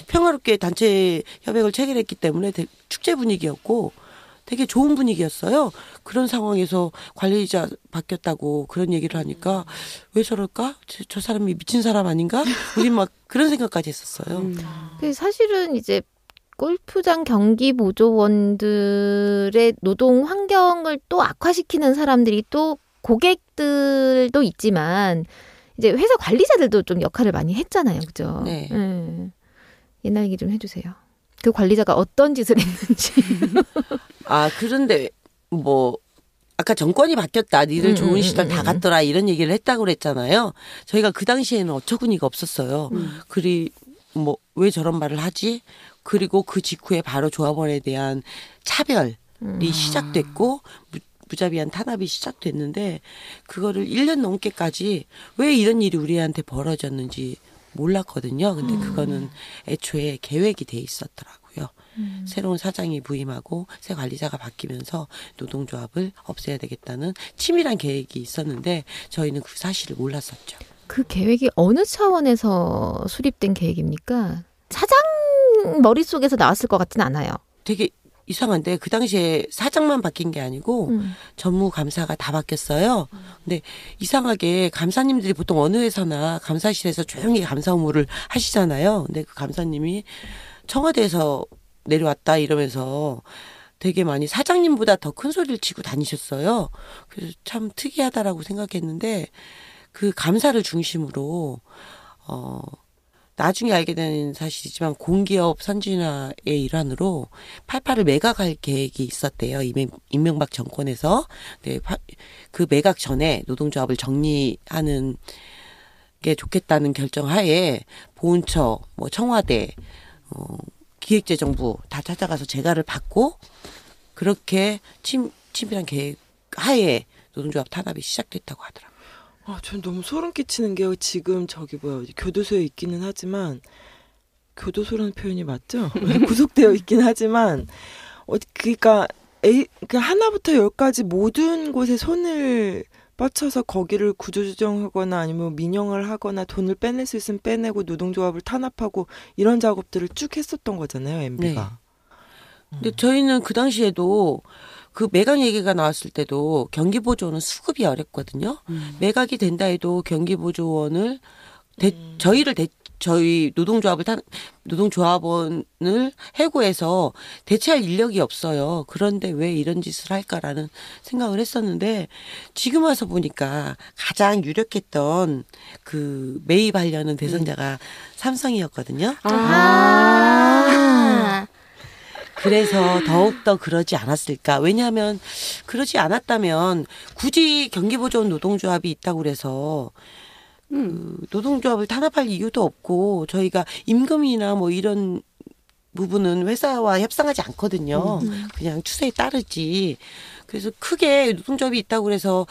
[SPEAKER 3] 평화롭게 단체 협약을 체결했기 때문에 축제 분위기였고 되게 좋은 분위기였어요. 그런 상황에서 관리자 바뀌었다고 그런 얘기를 하니까 왜 저럴까? 저 사람이 미친 사람 아닌가? 우리 막 그런 생각까지 했었어요.
[SPEAKER 2] 사실은 이제 골프장 경기 보조원들의 노동 환경을 또 악화시키는 사람들이 또 고객들도 있지만 이제 회사 관리자들도 좀 역할을 많이 했잖아요. 그죠?
[SPEAKER 3] 네.
[SPEAKER 2] 옛날 얘기 좀 해주세요. 그 관리자가 어떤 짓을 했는지.
[SPEAKER 3] 그런데 아까 정권이 바뀌었다. 니들 좋은 시절 다 갔더라. 이런 얘기를 했다고 그랬잖아요. 저희가 그 당시에는 어처구니가 없었어요. 왜 저런 말을 하지? 그리고 그 직후에 바로 조합원에 대한 차별이 시작됐고 무자비한 탄압이 시작됐는데 그거를 1년 넘게까지 왜 이런 일이 우리한테 벌어졌는지 몰랐거든요. 근데 그거는 애초에 계획이 돼 있었더라고요. 새로운 사장이 부임하고 새 관리자가 바뀌면서 노동조합을 없애야 되겠다는 치밀한 계획이 있었는데 저희는 그 사실을 몰랐었죠.
[SPEAKER 2] 그 계획이 어느 차원에서 수립된 계획입니까? 사장 머릿속에서 나왔을 것 같지는 않아요.
[SPEAKER 3] 되게 이상한데 그 당시에 사장만 바뀐 게 아니고 전무 감사가 다 바뀌었어요. 근데 이상하게 감사님들이 보통 어느 회사나 감사실에서 조용히 감사 업무를 하시잖아요. 근데 그 감사님이 청와대에서 내려왔다 이러면서 되게 많이 사장님보다 더 큰 소리를 치고 다니셨어요. 그래서 참 특이하다라고 생각했는데 그 감사를 중심으로 나중에 알게 된 사실이지만 공기업 선진화의 일환으로 88을 매각할 계획이 있었대요. 이명박 정권에서. 네, 그 매각 전에 노동조합을 정리하는 게 좋겠다는 결정하에 보훈처, 뭐 청와대, 기획재정부 다 찾아가서 재가를 받고 그렇게 치밀한 계획 하에 노동조합 탄압이 시작됐다고 하더라고요.
[SPEAKER 5] 전 너무 소름 끼치는 게요. 지금 교도소에 있기는 하지만 교도소라는 표현이 맞죠? 구속되어 있긴 하지만 그러니까 그 하나부터 10까지 모든 곳에 손을 뻗쳐서 거기를 구조조정하거나 아니면 민영을 하거나 돈을 빼낼 수 있으면 빼내고 노동조합을 탄압하고 이런 작업들을 쭉 했었던 거잖아요, MB가.
[SPEAKER 3] 네. 근데 저희는 그 당시에도 그 매각 얘기가 나왔을 때도 경기보조원은 수급이 어렵거든요. 매각이 된다 해도 경기보조원을 저희 노동조합원을 해고해서 대체할 인력이 없어요. 그런데 왜 이런 짓을 할까라는 생각을 했었는데 지금 와서 보니까 가장 유력했던 그 매입하려는 대상자가 삼성이었거든요. 그래서 더욱더 그러지 않았을까. 왜냐하면 그러지 않았다면 굳이 경기보조원 노동조합이 있다고 그래서 노동조합을 탄압할 이유도 없고 저희가 임금이나 뭐 이런 부분은 회사와 협상하지 않거든요. 그냥 추세에 따르지. 그래서 크게 노동조합이 있다고 그래서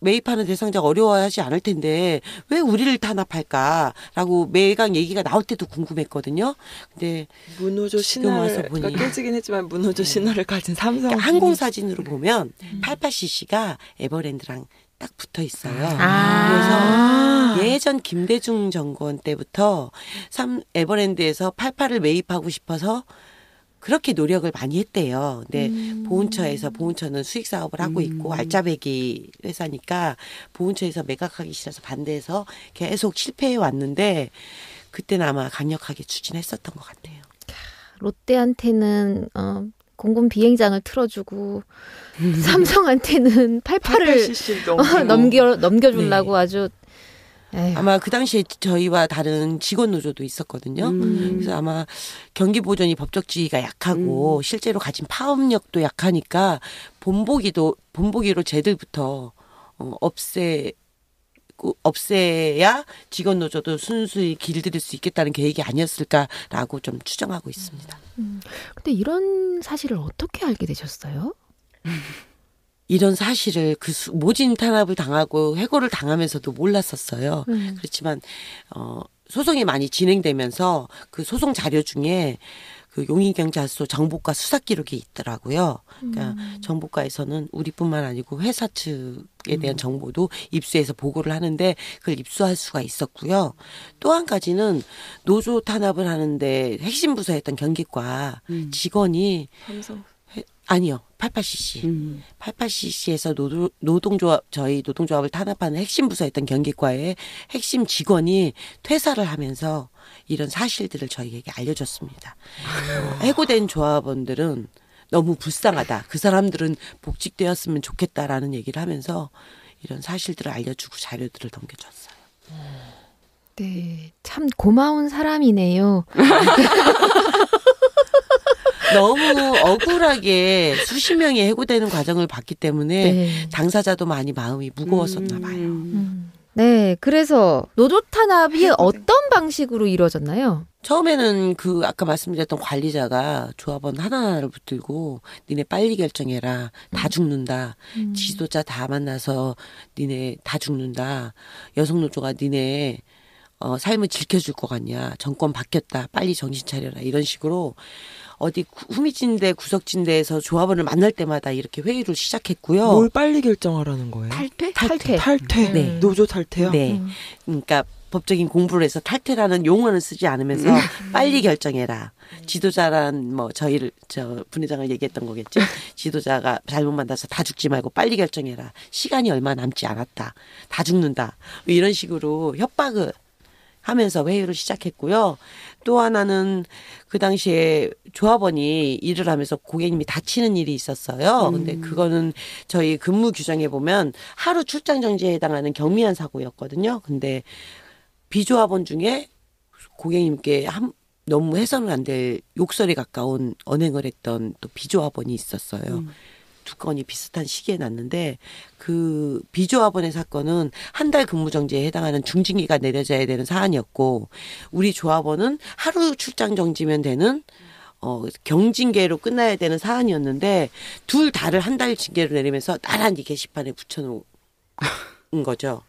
[SPEAKER 3] 매입하는 대상자가 어려워하지 않을 텐데 왜 우리를 탄압할까라고 매각 얘기가 나올 때도 궁금했거든요. 근데
[SPEAKER 5] 문호조 신화가 깨지긴 했지만 문호조 신화를 가진 삼성.
[SPEAKER 3] 그러니까 항공사진으로 보면 88cc가 에버랜드랑 딱 붙어 있어요. 그래서 예전 김대중 정권 때부터 에버랜드에서 88을 매입하고 싶어서 그렇게 노력을 많이 했대요. 근데 보훈처는 수익 사업을 하고 있고 알짜배기 회사니까 보훈처에서 매각하기 싫어서 반대해서 계속 실패해 왔는데 그때는 아마 강력하게 추진했었던 것 같아요.
[SPEAKER 2] 롯데한테는 공군 비행장을 틀어주고 삼성한테는 88을 넘겨주려고
[SPEAKER 3] 네.
[SPEAKER 2] 아주 에휴.
[SPEAKER 3] 아마 그 당시에 저희와 다른 직원 노조도 있었거든요. 그래서 아마 경기보전이 법적 지위가 약하고 실제로 가진 파업력도 약하니까 본보기로 쟤들부터 없애야 직원 노조도 순수히 길들일 수 있겠다는 계획이 아니었을까라고 좀 추정하고 있습니다.
[SPEAKER 2] 근데 이런 사실을 어떻게 알게 되셨어요?
[SPEAKER 3] 이런 사실을 모진 탄압을 당하고 해고를 당하면서도 몰랐었어요. 그렇지만 소송이 많이 진행되면서 그 소송 자료 중에 그 용인경찰서 정보과 수사 기록이 있더라고요. 그러니까 정보과에서는 우리뿐만 아니고 회사 측에 대한 정보도 입수해서 보고를 하는데 그걸 입수할 수가 있었고요. 또 한 가지는 노조 탄압을 하는데 핵심 부서였던 경기과 직원이 아니요. 88cc. 88cc에서 저희 노동조합을 탄압하는 핵심 부서였던 경기과의 핵심 직원이 퇴사를 하면서 이런 사실들을 저희에게 알려줬습니다. 해고된 조합원들은 너무 불쌍하다. 그 사람들은 복직되었으면 좋겠다라는 얘기를 하면서 이런 사실들을 알려주고 자료들을 넘겨줬어요.
[SPEAKER 2] 네, 참 고마운 사람이네요.
[SPEAKER 3] 너무 억울하게 수십 명이 해고되는 과정을 봤기 때문에
[SPEAKER 2] 네.
[SPEAKER 3] 당사자도 많이 마음이 무거웠었나 봐요.
[SPEAKER 2] 네, 그래서 노조 탄압이 어떤 방식으로 이루어졌나요?
[SPEAKER 3] 처음에는 그 아까 말씀드렸던 관리자가 조합원 하나하나를 붙들고 니네 빨리 결정해라. 다 죽는다. 지도자 다 만나서 니네 다 죽는다. 여성노조가 니네 삶을 지켜줄 것 같냐. 정권 바뀌었다. 빨리 정신 차려라. 이런 식으로 어디 후미진대 구석진대에서 조합원을 만날 때마다 이렇게 회의를 시작했고요.
[SPEAKER 5] 뭘 빨리 결정하라는 거예요?
[SPEAKER 2] 탈퇴.
[SPEAKER 5] 탈퇴.
[SPEAKER 3] 네.
[SPEAKER 5] 노조 탈퇴요?
[SPEAKER 3] 네. 그러니까 법적인 공부를 해서 탈퇴라는 용어는 쓰지 않으면서 빨리 결정해라. 지도자란 뭐 저 분회장을 얘기했던 거겠죠. 지도자가 잘못 만나서 다 죽지 말고 빨리 결정해라. 시간이 얼마 남지 않았다. 다 죽는다. 이런 식으로 협박을 하면서 회의를 시작했고요. 또 하나는 그 당시에 조합원이 일을 하면서 고객님이 다치는 일이 있었어요. 근데 그거는 저희 근무 규정에 보면 하루 출장 정지에 해당하는 경미한 사고였거든요. 근데 비조합원 중에 고객님께 너무 해서는 안 될 욕설에 가까운 언행을 했던 또 비조합원이 있었어요. 두 건이 비슷한 시기에 났는데 그 비조합원의 사건은 한 달 근무 정지에 해당하는 중징계가 내려져야 되는 사안이었고 우리 조합원은 하루 출장 정지면 되는 경징계로 끝나야 되는 사안이었는데 둘 다를 한 달 징계로 내리면서 나란히 게시판에 붙여놓은 거죠.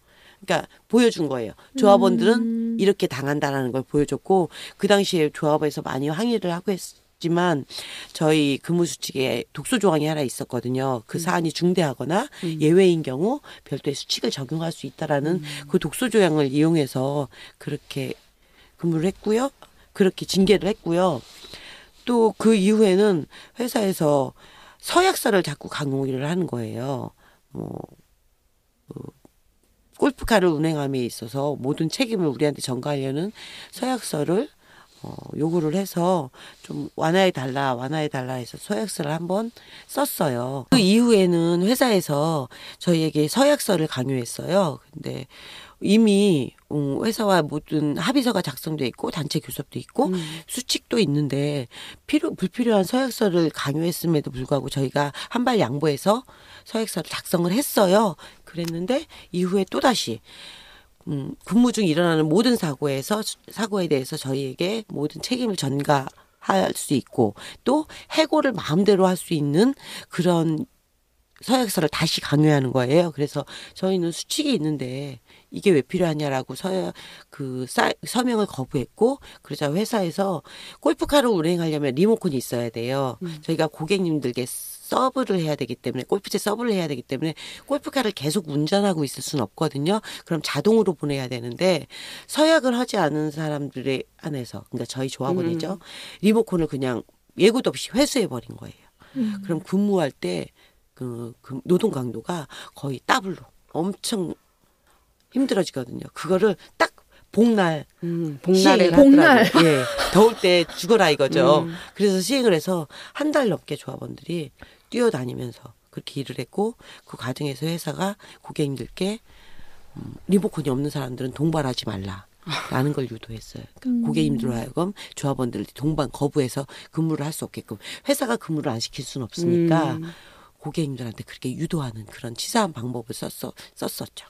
[SPEAKER 3] 그러니까 보여준 거예요. 조합원들은 이렇게 당한다라는 걸 보여줬고 그 당시에 조합에서 많이 항의를 하고 했지만 저희 근무수칙에 독소 조항이 하나 있었거든요. 그 사안이 중대하거나 예외인 경우 별도의 수칙을 적용할 수 있다라는 그 독소 조항을 이용해서 그렇게 근무를 했고요. 그렇게 징계를 했고요. 또 그 이후에는 회사에서 서약서를 자꾸 강요를 하는 거예요. 골프카를 운행함에 있어서 모든 책임을 우리한테 전가하려는 서약서를 요구를 해서 좀 완화해달라 해서 서약서를 한번 썼어요. 그 이후에는 회사에서 저희에게 서약서를 강요했어요. 근데 이미 회사와 모든 합의서가 작성돼 있고 단체 교섭도 있고 수칙도 있는데 불필요한 서약서를 강요했음에도 불구하고 저희가 한 발 양보해서 서약서를 작성을 했어요. 그랬는데 이후에 또다시 근무 중 일어나는 모든 사고에 대해서 저희에게 모든 책임을 전가할 수 있고 또 해고를 마음대로 할 수 있는 그런 서약서를 다시 강요하는 거예요. 그래서 저희는 수칙이 있는데 이게 왜 필요하냐라고 서명을 거부했고 그러자 회사에서 골프카를 운행하려면 리모컨이 있어야 돼요. 저희가 고객님들께 서브를 해야 되기 때문에 골프채 서브를 해야 되기 때문에 골프카를 계속 운전하고 있을 수는 없거든요. 그럼 자동으로 보내야 되는데 서약을 하지 않은 사람들에 한해서 그러니까 저희 조합원이죠. 리모컨을 그냥 예고도 없이 회수해 버린 거예요. 그럼 근무할 때 그 노동 강도가 거의 더블로 엄청 힘들어지거든요. 그거를 딱 복날에
[SPEAKER 2] 복날.
[SPEAKER 3] 예, 더울 때 죽어라 이거죠. 그래서 시행을 해서 한 달 넘게 조합원들이 뛰어다니면서 그렇게 일을 했고 그 과정에서 회사가 고객님들께 리모컨이 없는 사람들은 동반하지 말라라는 걸 유도했어요. 그러니까 고객님들로 하여금 조합원들 동반 거부해서 근무를 할 수 없게끔 회사가 근무를 안 시킬 수는 없으니까 고객님들한테 그렇게 유도하는 그런 치사한 방법을 썼었죠.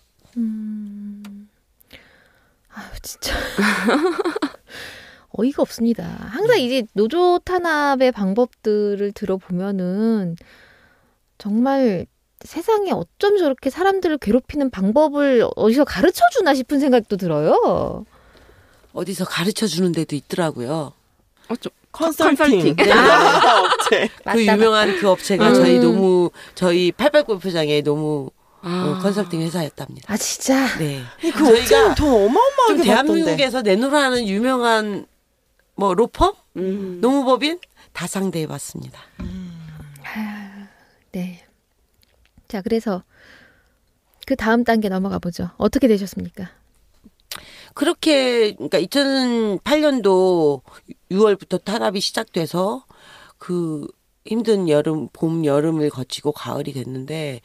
[SPEAKER 2] 아유, 진짜. 어이가 없습니다. 항상 이제 노조 탄압의 방법들을 들어보면은 정말 세상에 어쩜 저렇게 사람들을 괴롭히는 방법을 어디서 가르쳐 주나 싶은 생각도 들어요.
[SPEAKER 3] 어디서 가르쳐 주는 데도 있더라고요.
[SPEAKER 5] 컨설팅.
[SPEAKER 3] 네.
[SPEAKER 5] 업체.
[SPEAKER 3] 그 유명한 그 업체가 저희 88골프장에 너무 컨설팅 회사였답니다.
[SPEAKER 2] 아 진짜.
[SPEAKER 3] 네.
[SPEAKER 5] 그 업체는 돈 어마어마하게
[SPEAKER 3] 좀 대한민국에서 내놓으라 하는 유명한 뭐 로펌, 노무법인 다 상대해봤습니다.
[SPEAKER 2] 네. 자 그래서 그 다음 단계 넘어가 보죠. 어떻게 되셨습니까?
[SPEAKER 3] 그렇게 그러니까 2008년도 6월부터 탄압이 시작돼서 그 힘든 봄, 여름을 거치고 가을이 됐는데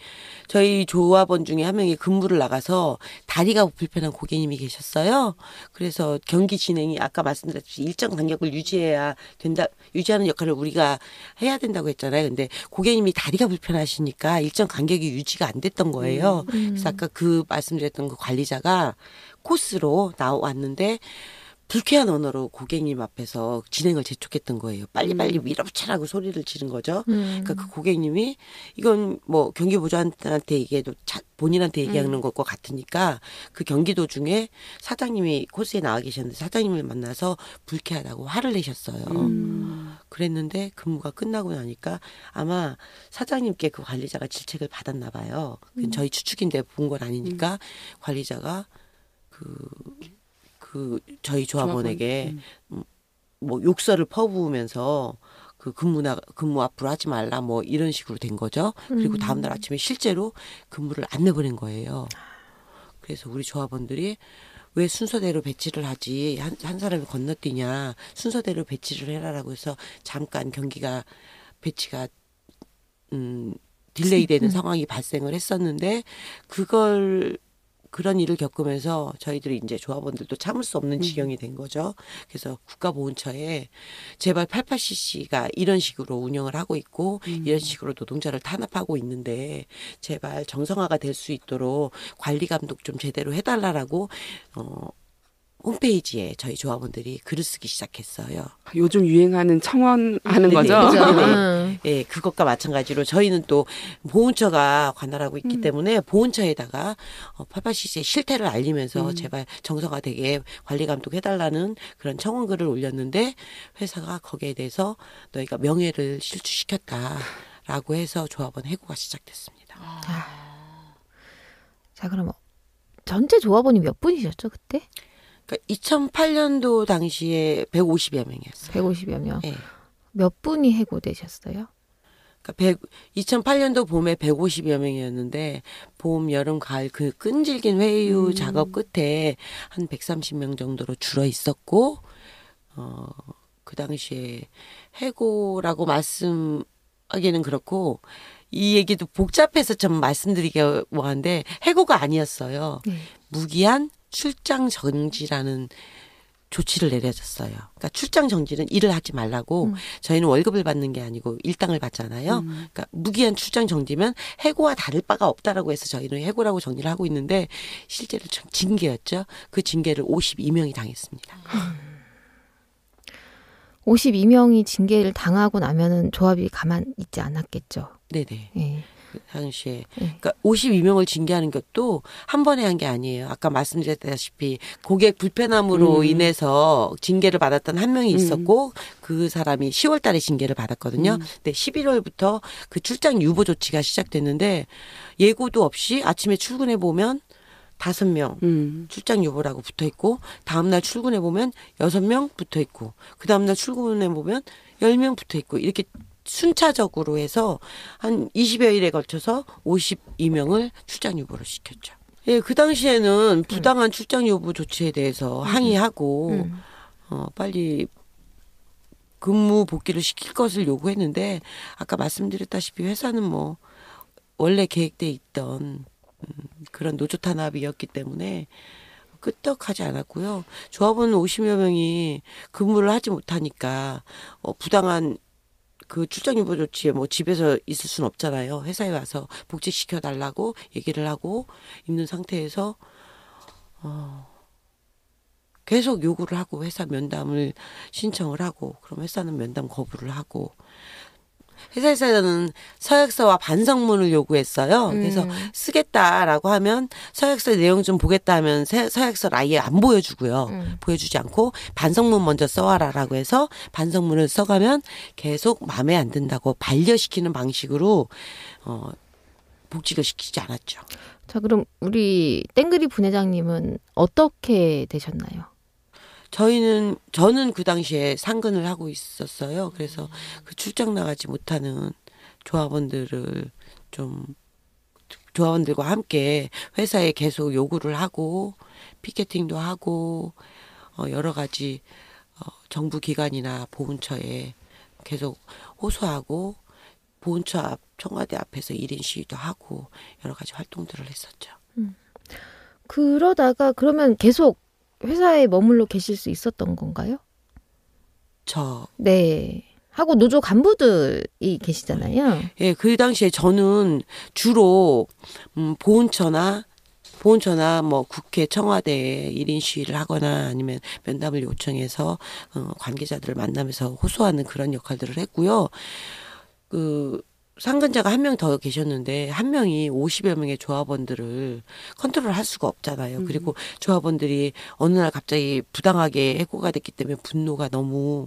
[SPEAKER 3] 저희 조합원 중에 한 명이 근무를 나가서 다리가 불편한 고객님이 계셨어요. 그래서 경기 진행이 아까 말씀드렸듯이 일정 간격을 유지하는 역할을 우리가 해야 된다고 했잖아요. 근데 고객님이 다리가 불편하시니까 일정 간격이 유지가 안 됐던 거예요. 그래서 아까 말씀드렸던 그 관리자가 코스로 나왔는데 불쾌한 언어로 고객님 앞에서 진행을 재촉했던 거예요. 빨리빨리 밀어붙이라고 소리를 지른 거죠. 그러니까 그 고객님이 이건 뭐 경기부장한테 얘기해도 본인한테 얘기하는 것과 같으니까 그 경기 도중에 사장님이 코스에 나와 계셨는데 사장님을 만나서 불쾌하다고 화를 내셨어요. 그랬는데 근무가 끝나고 나니까 아마 사장님께 그 관리자가 질책을 받았나 봐요. 저희 추측인데 본 건 아니니까 관리자가 그 저희 조합원에게 뭐 욕설을 퍼부으면서 그 근무 앞으로 하지 말라 뭐 이런 식으로 된 거죠. 그리고 다음날 아침에 실제로 근무를 안 내보낸 거예요. 그래서 우리 조합원들이 왜 순서대로 배치를 하지 한 사람이 건너뛰냐 순서대로 배치를 해라라고 해서 잠깐 경기가 배치가 딜레이 되는 상황이 발생을 했었는데 그런 일을 겪으면서 저희들이 이제 조합원들도 참을 수 없는 지경이 된 거죠. 그래서 국가보훈처에 제발 88cc가 이런 식으로 운영을 하고 있고 이런 식으로 노동자를 탄압하고 있는데 제발 정상화가 될 수 있도록 관리 감독 좀 제대로 해달라라고 홈페이지에 저희 조합원들이 글을 쓰기 시작했어요.
[SPEAKER 4] 요즘 유행하는 청원하는
[SPEAKER 3] 네네.
[SPEAKER 4] 거죠.
[SPEAKER 3] 네네. 예, 그것과 마찬가지로 저희는 또 보훈처가 관할하고 있기 때문에 보훈처에다가 88cc의 실태를 알리면서 제발 정상화되게 관리 감독해달라는 그런 청원글을 올렸는데 회사가 거기에 대해서 너희가 명예를 실추시켰다라고 해서 조합원 해고가 시작됐습니다.
[SPEAKER 2] 자, 그럼 전체 조합원이 몇 분이셨죠, 그때?
[SPEAKER 3] 그러니까 2008년도 당시에 150여 명이었어요.
[SPEAKER 2] 150여 명.
[SPEAKER 3] 예.
[SPEAKER 2] 몇 분이 해고되셨어요?
[SPEAKER 3] 그러니까 2008년도 봄에 150여 명이었는데 봄, 여름, 가을 그 끈질긴 회유 작업 끝에 한 130명 정도로 줄어 있었고 그 당시에 해고라고 말씀하기는 그렇고 이 얘기도 복잡해서 좀 말씀드리기가 뭐한데 해고가 아니었어요. 무기한 출장 정지라는 조치를 내려졌어요. 그러니까 출장 정지는 일을 하지 말라고 저희는 월급을 받는 게 아니고 일당을 받잖아요. 그러니까 무기한 출장 정지면 해고와 다를 바가 없다라고 해서 저희는 해고라고 정리를 하고 있는데 실제로 징계였죠. 그 징계를 52명이 당했습니다.
[SPEAKER 2] 52명이 징계를 당하고 나면은 조합이 가만 있지 않았겠죠.
[SPEAKER 3] 네네.
[SPEAKER 2] 예.
[SPEAKER 3] 그 당시에 그러니까 52명을 징계하는 것도 한 번에 한 게 아니에요. 아까 말씀드렸다시피 고객 불편함으로 인해서 징계를 받았던 한 명이 있었고 그 사람이 10월 달에 징계를 받았거든요. 근데 11월부터 그 출장 유보 조치가 시작됐는데 예고도 없이 아침에 출근해 보면 5명 출장 유보라고 붙어 있고 다음날 출근해 보면 6명 붙어 있고 그 다음날 출근해 보면 10명 붙어 있고 이렇게 순차적으로 해서 한 20여일에 걸쳐서 52명을 출장 유보를 시켰죠. 예, 그 당시에는 부당한 출장 유보 조치에 대해서 항의하고 빨리 근무 복귀를 시킬 것을 요구했는데 아까 말씀드렸다시피 회사는 뭐 원래 계획돼 있던 그런 노조 탄압이었기 때문에 끄떡하지 않았고요. 조합원 50여 명이 근무를 하지 못하니까 부당한 그 출장 유보 조치에 뭐 집에서 있을 수는 없잖아요. 회사에 와서 복직시켜 달라고 얘기를 하고 있는 상태에서 계속 요구를 하고 회사 면담을 신청을 하고 그럼 회사는 면담 거부를 하고 회사에서는 서약서와 반성문을 요구했어요. 그래서 쓰겠다라고 하면 서약서 내용 좀 보겠다 하면 서약서를 아예 안 보여주고요. 보여주지 않고 반성문 먼저 써와라라고 해서 반성문을 써가면 계속 마음에 안 든다고 반려시키는 방식으로 복직을 시키지 않았죠.
[SPEAKER 2] 자, 그럼 우리 땡그리 분회장님은 어떻게 되셨나요?
[SPEAKER 3] 저는 그 당시에 상근을 하고 있었어요. 그래서 그 출장 나가지 못하는 조합원들과 함께 회사에 계속 요구를 하고 피켓팅도 하고 여러 가지 정부 기관이나 보훈처에 계속 호소하고 보훈처 앞 청와대 앞에서 1인 시위도 하고 여러 가지 활동들을 했었죠.
[SPEAKER 2] 그러다가 그러면 계속 회사에 머물러 계실 수 있었던 건가요? 네. 하고 노조 간부들이 계시잖아요.
[SPEAKER 3] 예, 그 당시에 저는 주로 보훈처나 보훈처나 뭐 국회, 청와대에 1인 시위를 하거나 아니면 면담을 요청해서 관계자들을 만나면서 호소하는 그런 역할들을 했고요. 상근자가 한 명 더 계셨는데 한 명이 50여 명의 조합원들을 컨트롤할 수가 없잖아요. 그리고 조합원들이 어느 날 갑자기 부당하게 해고가 됐기 때문에 분노가 너무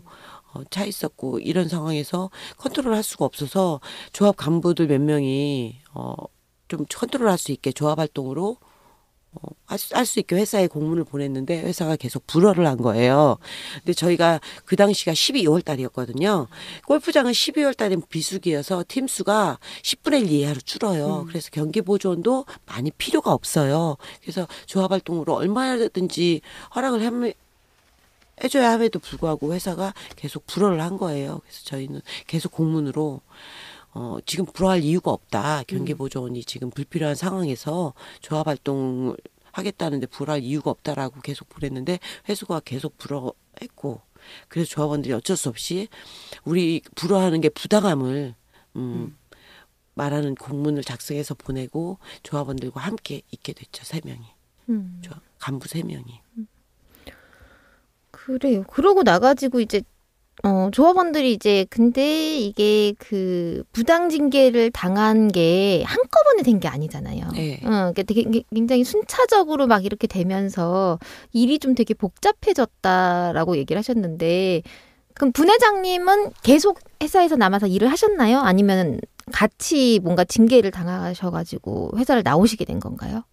[SPEAKER 3] 차 있었고 이런 상황에서 컨트롤할 수가 없어서 조합 간부들 몇 명이 좀 컨트롤할 수 있게 조합 활동으로 할 수 있게 회사에 공문을 보냈는데 회사가 계속 불허를 한 거예요. 근데 저희가 그 당시가 12월 달이었거든요. 골프장은 12월 달엔 비수기여서 팀 수가 10분의 1 이하로 줄어요. 그래서 경기 보존도 많이 필요가 없어요. 그래서 조합 활동으로 얼마든지 허락을 해줘야 함에도 불구하고 회사가 계속 불허를 한 거예요. 그래서 저희는 계속 공문으로 지금 불허할 이유가 없다. 경기보조원이 지금 불필요한 상황에서 조합 활동을 하겠다는데 불허할 이유가 없다라고 계속 보냈는데 회수가 계속 불허했고 그래서 조합원들이 어쩔 수 없이 우리 불허하는 게 부당함을 말하는 공문을 작성해서 보내고 조합원들과 함께 있게 됐죠. 3명이. 간부 3명이.
[SPEAKER 2] 그래요. 그러고 나가지고 이제 조합원들이 이제 근데 이게 그 부당 징계를 당한 게 한꺼번에 된 게 아니잖아요.
[SPEAKER 3] 네.
[SPEAKER 2] 그러니까 되게 굉장히 순차적으로 막 이렇게 되면서 일이 좀 되게 복잡해졌다라고 얘기를 하셨는데 그럼 부회장님은 계속 회사에서 남아서 일을 하셨나요? 아니면 같이 뭔가 징계를 당하셔가지고 회사를 나오시게 된 건가요?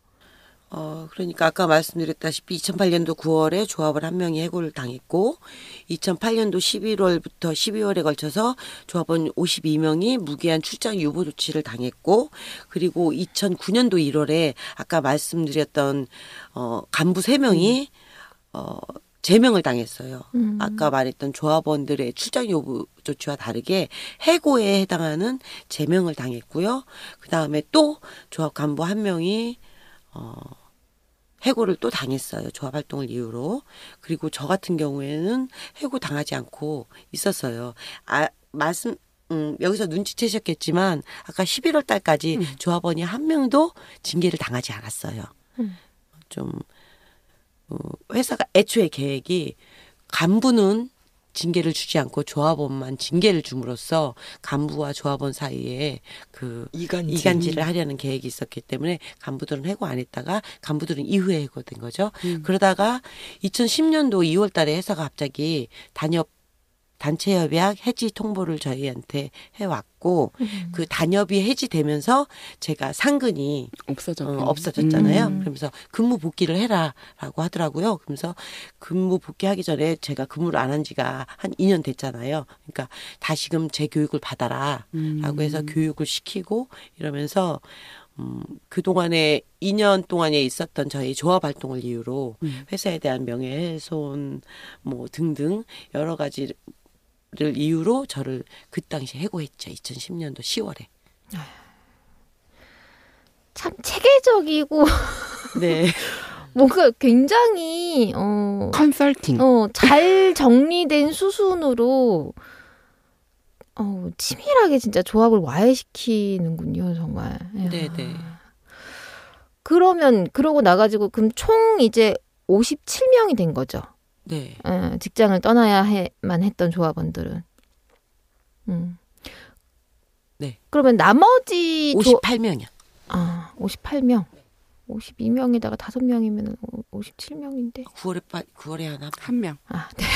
[SPEAKER 3] 그러니까 아까 말씀드렸다시피 2008년도 9월에 조합원 한 명이 해고를 당했고 2008년도 11월부터 12월에 걸쳐서 조합원 52명이 무기한 출장 유보 조치를 당했고 그리고 2009년도 1월에 아까 말씀드렸던 간부 3명이 제명을 당했어요. 아까 말했던 조합원들의 출장 유보 조치와 다르게 해고에 해당하는 제명을 당했고요. 그다음에 또 조합 간부 한 명이 해고를 또 당했어요. 조합 활동을 이유로. 그리고 저 같은 경우에는 해고 당하지 않고 있었어요. 여기서 눈치채셨겠지만 아까 11월 달까지 조합원이 한 명도 징계를 당하지 않았어요. 좀 회사가 애초에 계획이 간부는 징계를 주지 않고 조합원만 징계를 줌으로써 간부와 조합원 사이에 그 이간질을 하려는 계획이 있었기 때문에 간부들은 해고 안 했다가 간부들은 이후에 해고된 거죠. 그러다가 2010년도 2월 달에 회사가 갑자기 단체 협약 해지 통보를 저희한테 해왔고 그 단협이 해지되면서 제가 상근이 없어졌잖아요. 그러면서 근무 복귀를 해라라고 하더라고요. 그러면서 근무 복귀하기 전에 제가 근무를 안 한 지가 한 2년 됐잖아요. 그러니까 다시금 재교육을 받아라라고 해서 교육을 시키고 이러면서 그동안에 2년 동안에 있었던 저희 조합 활동을 이유로 회사에 대한 명예훼손 뭐 등등 여러 가지를 이유로 저를 그 당시에 해고했죠. 2010년도 10월에.
[SPEAKER 2] 참 체계적이고
[SPEAKER 3] 네.
[SPEAKER 2] 뭔가 굉장히
[SPEAKER 4] 컨설팅.
[SPEAKER 2] 잘 정리된 수순으로 치밀하게 진짜 조합을 와해시키는군요, 정말.
[SPEAKER 3] 네네.
[SPEAKER 2] 그러고 나가지고 그럼 총 이제 57명이 된 거죠.
[SPEAKER 3] 네.
[SPEAKER 2] 직장을 떠나야만 했던 조합원들은.
[SPEAKER 3] 네.
[SPEAKER 2] 그러면 나머지
[SPEAKER 3] 58명이요.
[SPEAKER 2] 58명. 52명에다가 5명이면 57명인데.
[SPEAKER 3] 9월에
[SPEAKER 4] 한 명.
[SPEAKER 2] 네.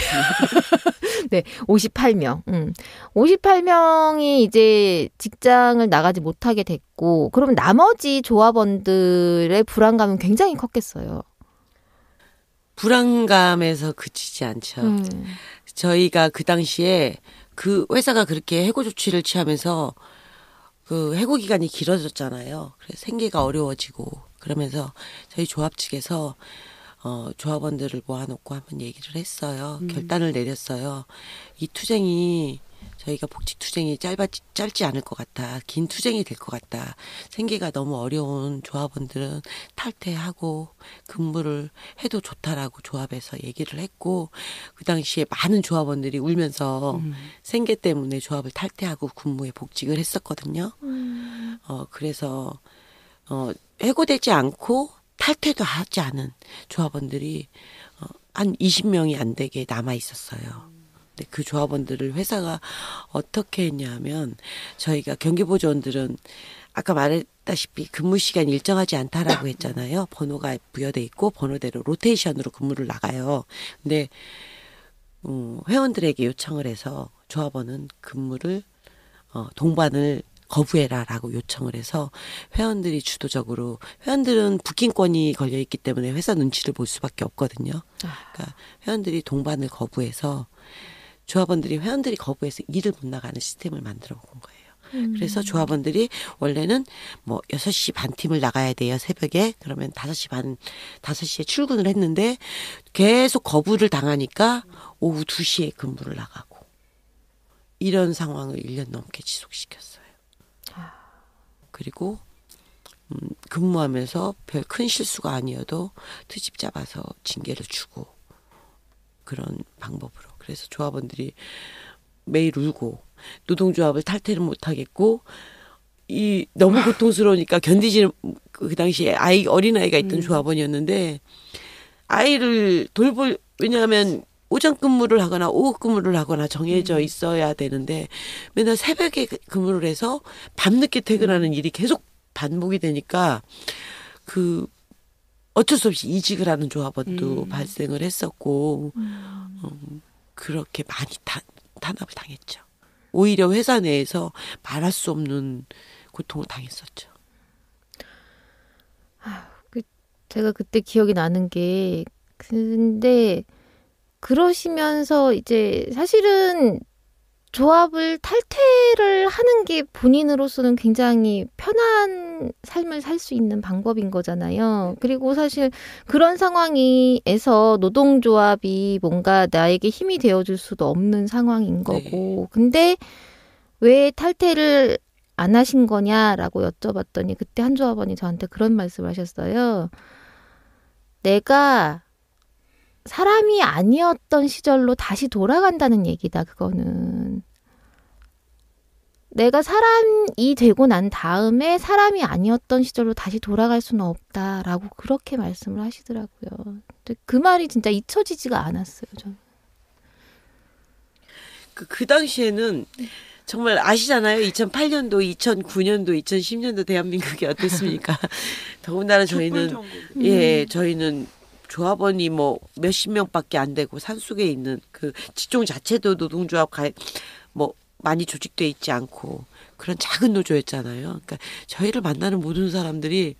[SPEAKER 2] 네, 58명. 58명이 이제 직장을 나가지 못하게 됐고, 그러면 나머지 조합원들의 불안감은 굉장히 컸겠어요.
[SPEAKER 3] 불안감에서 그치지 않죠. 저희가 그 당시에 그 회사가 그렇게 해고 조치를 취하면서 그 해고 기간이 길어졌잖아요. 그래서 생계가 어려워지고 그러면서 저희 조합 측에서 조합원들을 모아놓고 한번 얘기를 했어요. 결단을 내렸어요. 이 투쟁이 저희가 복직 투쟁이 짧지 않을 것 같아. 긴 투쟁이 될 것 같다. 생계가 너무 어려운 조합원들은 탈퇴하고 근무를 해도 좋다라고 조합에서 얘기를 했고 그 당시에 많은 조합원들이 울면서 생계 때문에 조합을 탈퇴하고 근무에 복직을 했었거든요. 그래서 해고되지 않고 탈퇴도 하지 않은 조합원들이 한 20명이 안 되게 남아 있었어요. 근데 그 조합원들을 회사가 어떻게 했냐면 저희가 경기보조원들은 아까 말했다시피 근무 시간이 일정하지 않다라고 했잖아요. 번호가 부여돼 있고 번호대로 로테이션으로 근무를 나가요. 근데 회원들에게 요청을 해서 조합원은 근무를 동반을 거부해라라고 요청을 해서 회원들이 주도적으로 회원들은 부킹권이 걸려 있기 때문에 회사 눈치를 볼 수밖에 없거든요. 그러니까 회원들이 동반을 거부해서 조합원들이 회원들이 거부해서 일을 못 나가는 시스템을 만들어 본 거예요. 그래서 조합원들이 원래는 뭐 6시 반 팀을 나가야 돼요. 새벽에. 그러면 5시에 출근을 했는데 계속 거부를 당하니까 오후 2시에 근무를 나가고 이런 상황을 1년 넘게 지속시켰어요. 그리고 근무하면서 별 큰 실수가 아니어도 트집 잡아서 징계를 주고 그런 방법으로. 그래서 조합원들이 매일 울고 노동조합을 탈퇴를 못하겠고 이 너무 고통스러우니까 견디지는 그 당시에 어린아이가 있던 조합원이었는데 아이를 왜냐하면 오전 근무를 하거나 오후 근무를 하거나 정해져 있어야 되는데 맨날 새벽에 근무를 해서 밤늦게 퇴근하는 일이 계속 반복이 되니까 어쩔 수 없이 이직을 하는 조합원도 발생을 했었고 그렇게 많이 탄압을 당했죠. 오히려 회사 내에서 말할 수 없는 고통을 당했었죠.
[SPEAKER 2] 제가 그때 기억이 나는 게 근데 그러시면서 이제 사실은 조합을 탈퇴를 하는 게 본인으로서는 굉장히 편한 삶을 살 수 있는 방법인 거잖아요. 그리고 사실 그런 상황에서 노동조합이 뭔가 나에게 힘이 되어줄 수도 없는 상황인 거고. 근데 왜 탈퇴를 안 하신 거냐라고 여쭤봤더니 그때 한 조합원이 저한테 그런 말씀을 하셨어요. 내가 사람이 아니었던 시절로 다시 돌아간다는 얘기다, 그거는. 내가 사람이 되고 난 다음에 사람이 아니었던 시절로 다시 돌아갈 수는 없다라고 그렇게 말씀을 하시더라고요. 근데 그 말이 진짜 잊혀지지가 않았어요, 저는.
[SPEAKER 3] 그 당시에는 정말 아시잖아요. 2008년도, 2009년도, 2010년도 대한민국이 어땠습니까? 더군다나 저희는 저희는 조합원이 뭐 몇십 명밖에 안 되고 산속에 있는 그 직종 자체도 노동조합 뭐 많이 조직돼 있지 않고 그런 작은 노조였잖아요. 그러니까 저희를 만나는 모든 사람들이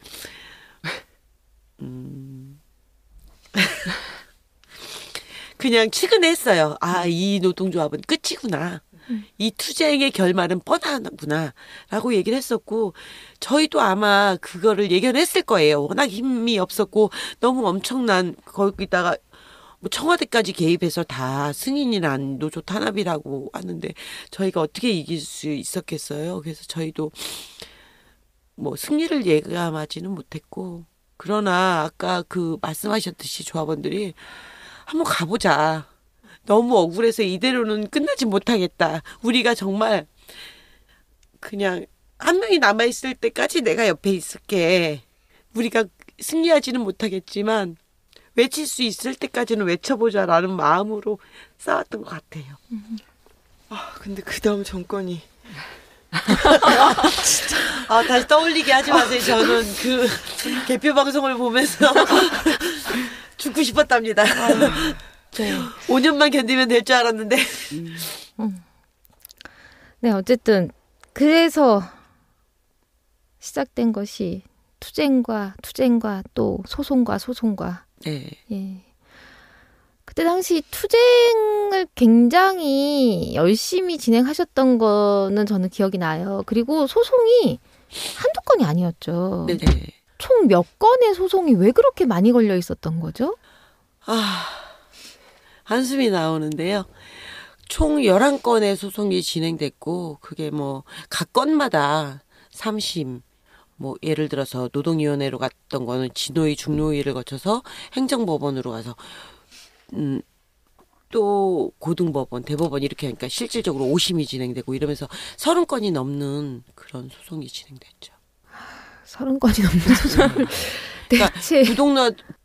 [SPEAKER 3] 그냥 출근했어요. 이 노동조합은 끝이구나. 이 투쟁의 결말은 뻔하구나 라고 얘기를 했었고 저희도 아마 그거를 예견했을 거예요. 워낙 힘이 없었고 너무 엄청난 거기다가 뭐 청와대까지 개입해서 다 승인이 난 노조 탄압이라고 하는데 저희가 어떻게 이길 수 있었겠어요. 그래서 저희도 뭐 승리를 예감하지는 못했고 그러나 아까 그 말씀하셨듯이 조합원들이 한번 가보자. 너무 억울해서 이대로는 끝나지 못하겠다. 우리가 정말 그냥 한 명이 남아있을 때까지 내가 옆에 있을게. 우리가 승리하지는 못하겠지만 외칠 수 있을 때까지는 외쳐보자라는 마음으로 싸웠던 것 같아요.
[SPEAKER 5] 근데 그 다음 정권이
[SPEAKER 3] 진짜. 다시 떠올리게 하지 마세요. 저는 그 개표 방송을 보면서 죽고 싶었답니다.
[SPEAKER 2] 네.
[SPEAKER 3] 5년만 견디면 될 줄 알았는데.
[SPEAKER 2] 네, 어쨌든 그래서 시작된 것이 투쟁과 또 소송과.
[SPEAKER 3] 네.
[SPEAKER 2] 예. 그때 당시 투쟁을 굉장히 열심히 진행하셨던 거는 저는 기억이 나요. 그리고 소송이 한두 건이 아니었죠.
[SPEAKER 3] 네네.
[SPEAKER 2] 총 몇 건의 소송이 왜 그렇게 많이 걸려 있었던 거죠?
[SPEAKER 3] 한숨이 나오는데요. 총 11건의 소송이 진행됐고 그게 뭐 각 건마다 3심 뭐 예를 들어서 노동위원회로 갔던 거는 진호위 중노위를 거쳐서 행정법원으로 가서 또 고등법원, 대법원 이렇게 하니까 실질적으로 5심이 진행되고 이러면서 30건이 넘는 그런 소송이 진행됐죠.
[SPEAKER 2] 30건이 넘는 소송을
[SPEAKER 3] 그러니까
[SPEAKER 2] 대체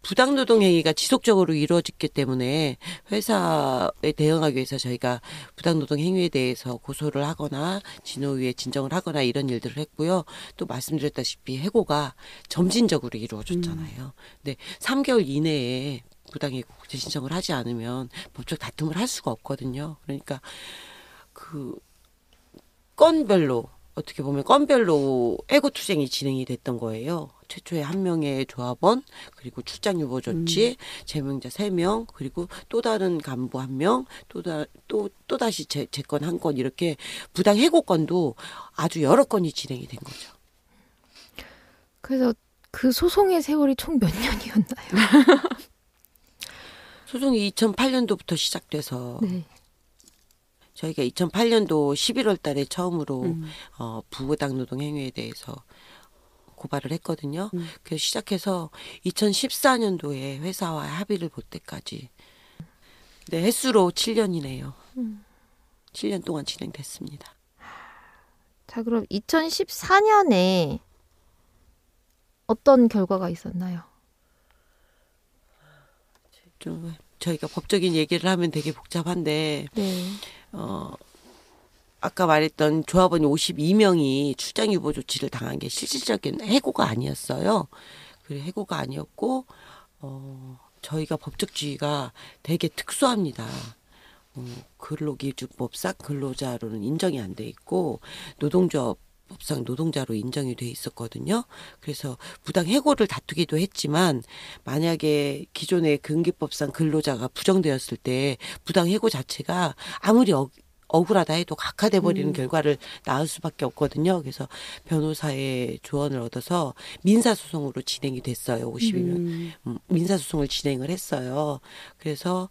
[SPEAKER 3] 부당노동 행위가 지속적으로 이루어졌기 때문에 회사에 대응하기 위해서 저희가 부당노동 행위에 대해서 고소를 하거나 진호위에 진정을 하거나 이런 일들을 했고요. 또 말씀드렸다시피 해고가 점진적으로 이루어졌잖아요. 근데 3개월 이내에 부당해고 재신청을 하지 않으면 법적 다툼을 할 수가 없거든요. 그러니까 그 건별로 어떻게 보면 건별로 해고투쟁이 진행이 됐던 거예요. 최초에 한 명의 조합원, 그리고 출장 유보 조치, 제명자 3명, 그리고 또 다른 간부 1명, 또 다시 제 건 1건 이렇게 부당 해고 건도 아주 여러 건이 진행이 된 거죠.
[SPEAKER 2] 그래서 그 소송의 세월이 총 몇 년이었나요?
[SPEAKER 3] 소송이 2008년도부터 시작돼서
[SPEAKER 2] 네.
[SPEAKER 3] 저희가 2008년도 11월 달에 처음으로 부당노동 행위에 대해서 고발을 했거든요. 그래서 시작해서 2014년도에 회사와 합의를 볼 때까지. 네, 횟수로 7년이네요. 7년 동안 진행됐습니다.
[SPEAKER 2] 자, 그럼 2014년에 어떤 결과가 있었나요?
[SPEAKER 3] 좀 저희가 법적인 얘기를 하면 되게 복잡한데
[SPEAKER 2] 네.
[SPEAKER 3] 아까 말했던 조합원이 52명이 출장 유보 조치를 당한 게 실질적인 해고가 아니었어요. 그 해고가 아니었고 저희가 법적주의가 되게 특수합니다. 근로기준법상 근로자로는 인정이 안 돼 있고 노동조합법상 노동자로 인정이 돼 있었거든요. 그래서 부당 해고를 다투기도 했지만 만약에 기존의 근기법상 근로자가 부정되었을 때 부당 해고 자체가 아무리 억울하다 해도 각하돼 버리는 결과를 낳을 수밖에 없거든요. 그래서 변호사의 조언을 얻어서 민사소송으로 진행이 됐어요. 52명 민사소송을 진행을 했어요. 그래서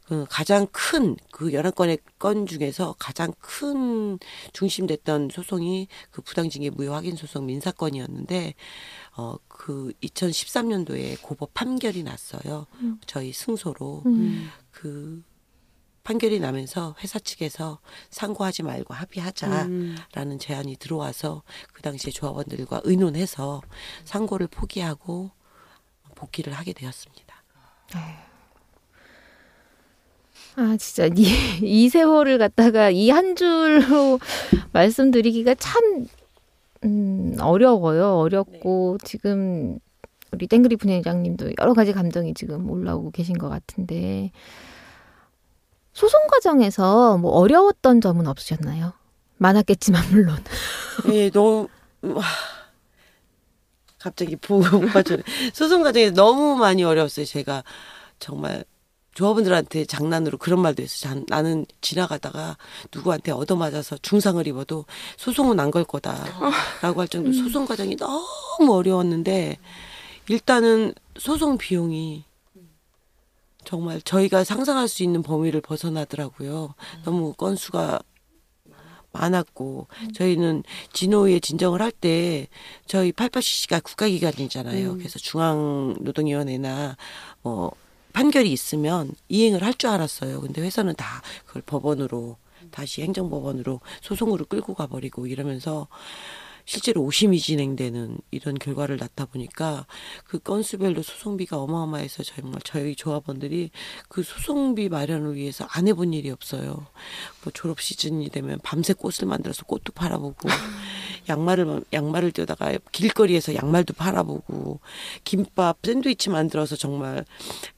[SPEAKER 3] 그 가장 큰 그 11건의 건 중에서 가장 큰 중심됐던 소송이 그 부당징계 무효 확인 소송 민사건이었는데 그 2013년도에 고법 판결이 났어요. 저희 승소로 그 판결이 나면서 회사 측에서 상고하지 말고 합의하자라는 제안이 들어와서 그 당시에 조합원들과 의논해서 상고를 포기하고 복귀를 하게 되었습니다.
[SPEAKER 2] 아, 진짜 이 세월을 갖다가 이 한 줄로 말씀드리기가 참 어려워요. 어렵고 지금 우리 땡그리 분회장님도 여러 가지 감정이 지금 올라오고 계신 것 같은데 소송 과정에서 뭐 어려웠던 점은 없으셨나요? 많았겠지만 물론.
[SPEAKER 3] 예, 너무 갑자기 보고가 전에 소송 과정에서 너무 많이 어려웠어요. 제가 정말 조합원들한테 장난으로 그런 말도 했어요. 나는 지나가다가 누구한테 얻어맞아서 중상을 입어도 소송은 안 걸 거다라고 할 정도로 소송 과정이 너무 어려웠는데 일단은 소송 비용이 정말 저희가 상상할 수 있는 범위를 벗어나더라고요. 너무 건수가 많았고 저희는 진호위에 진정을 할 때 저희 88CC가 국가기관이잖아요. 그래서 중앙노동위원회나 뭐 판결이 있으면 이행을 할 줄 알았어요. 근데 회사는 다 그걸 법원으로 다시 행정법원으로 소송으로 끌고 가버리고 이러면서 실제로 오심이 진행되는 이런 결과를 낳다 보니까 그 건수별로 소송비가 어마어마해서 정말 저희 조합원들이 그 소송비 마련을 위해서 안 해본 일이 없어요. 뭐 졸업 시즌이 되면 밤새 꽃을 만들어서 꽃도 팔아보고 양말을 떼다가 길거리에서 양말도 팔아보고 김밥 샌드위치 만들어서 정말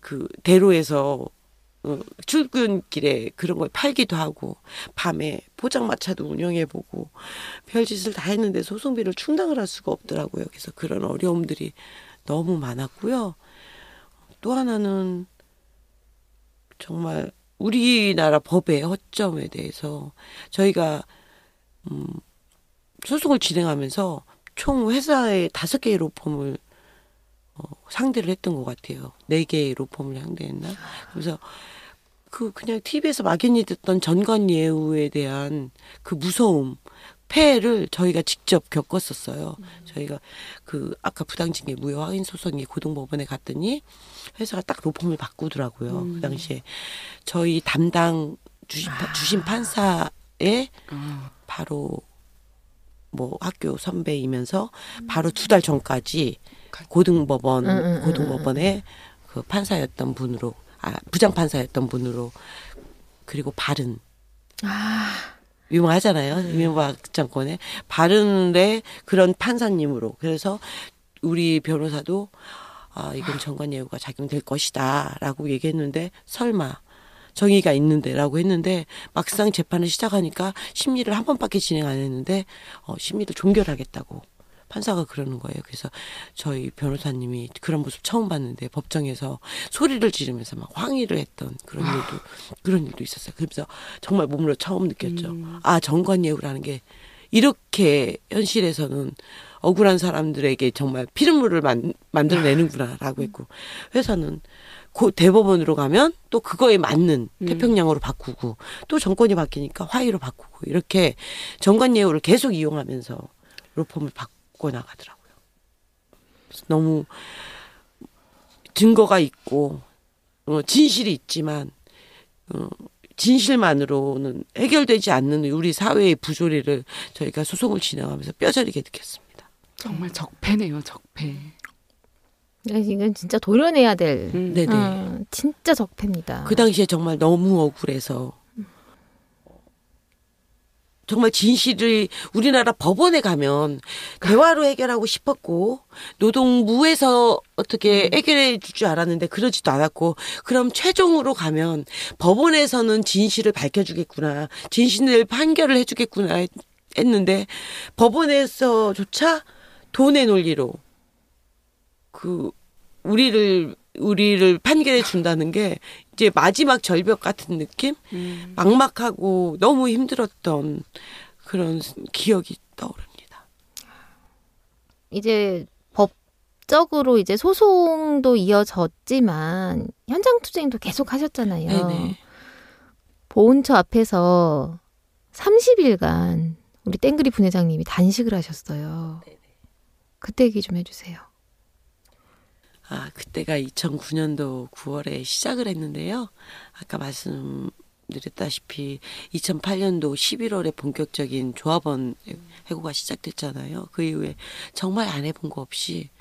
[SPEAKER 3] 그 대로에서 출근길에 그런 걸 팔기도 하고 밤에 포장마차도 운영해보고 별짓을 다 했는데 소송비를 충당을 할 수가 없더라고요. 그래서 그런 어려움들이 너무 많았고요. 또 하나는 정말 우리나라 법의 허점에 대해서 저희가 소송을 진행하면서 총 회사에 5개의 로펌을 상대를 했던 것 같아요. 4개의 로펌을 상대했나? 그래서 그냥 TV에서 막연히 듣던 전관예우에 대한 그 무서움, 폐해를 저희가 직접 겪었었어요. 저희가 아까 부당징계 무효 확인 소송이 고등법원에 갔더니 회사가 딱 로펌을 바꾸더라고요. 그 당시에 저희 담당 주심 판사에 바로 뭐 학교 선배이면서 바로 2달 전까지 고등법원의 그 판사였던 분으로, 부장판사였던 분으로, 그리고 바른. 유명하잖아요. 이명박 정권에. 바른의 그런 판사님으로. 그래서 우리 변호사도 이건 정관예우가 작용될 것이다 라고 얘기했는데, 설마 정의가 있는데 라고 했는데, 막상 재판을 시작하니까 심리를 한 번밖에 진행 안 했는데 심리를 종결하겠다고 판사가 그러는 거예요. 그래서 저희 변호사님이 그런 모습 처음 봤는데 법정에서 소리를 지르면서 막 황의를 했던 그런 일도 있었어요. 그래서 정말 몸으로 처음 느꼈죠. 정관예우라는 게 이렇게 현실에서는 억울한 사람들에게 정말 피눈물을 만들어내는구나라고 했고, 회사는 대법원으로 가면 또 그거에 맞는 태평양으로 바꾸고, 또 정권이 바뀌니까 화의로 바꾸고, 이렇게 정관예우를 계속 이용하면서 로펌을 바꿔 나가더라고요. 그래서 너무 증거가 있고 진실이 있지만 진실만으로는 해결되지 않는 우리 사회의 부조리를 저희가 소송을 진행하면서 뼈저리게 느꼈습니다.
[SPEAKER 4] 정말 적폐네요, 적폐.
[SPEAKER 2] 이건 진짜 도려내야 될
[SPEAKER 3] 네네.
[SPEAKER 2] 진짜 적폐입니다.
[SPEAKER 3] 그 당시에 정말 너무 억울해서 정말 진실을 우리나라 법원에 가면 대화로 해결하고 싶었고, 노동부에서 어떻게 해결해 줄 줄 알았는데 그러지도 않았고, 그럼 최종으로 가면 법원에서는 진실을 밝혀주겠구나, 진실을 판결을 해주겠구나 했는데, 법원에서조차 돈의 논리로 우리를 판결해 준다는 게 이제 마지막 절벽 같은 느낌? 막막하고 너무 힘들었던 그런 기억이 떠오릅니다.
[SPEAKER 2] 이제 법적으로 이제 소송도 이어졌지만 현장 투쟁도 계속 하셨잖아요.
[SPEAKER 3] 네네.
[SPEAKER 2] 보훈처 앞에서 30일간 우리 땡그리 분회장님이 단식을 하셨어요.
[SPEAKER 3] 네네.
[SPEAKER 2] 그때 얘기 좀 해주세요.
[SPEAKER 3] 그때가 2009년도 9월에 시작을 했는데요. 아까 말씀드렸다시피 2008년도 11월에 본격적인 조합원 해고가 시작됐잖아요. 그 이후에 정말 안 해본 거 없이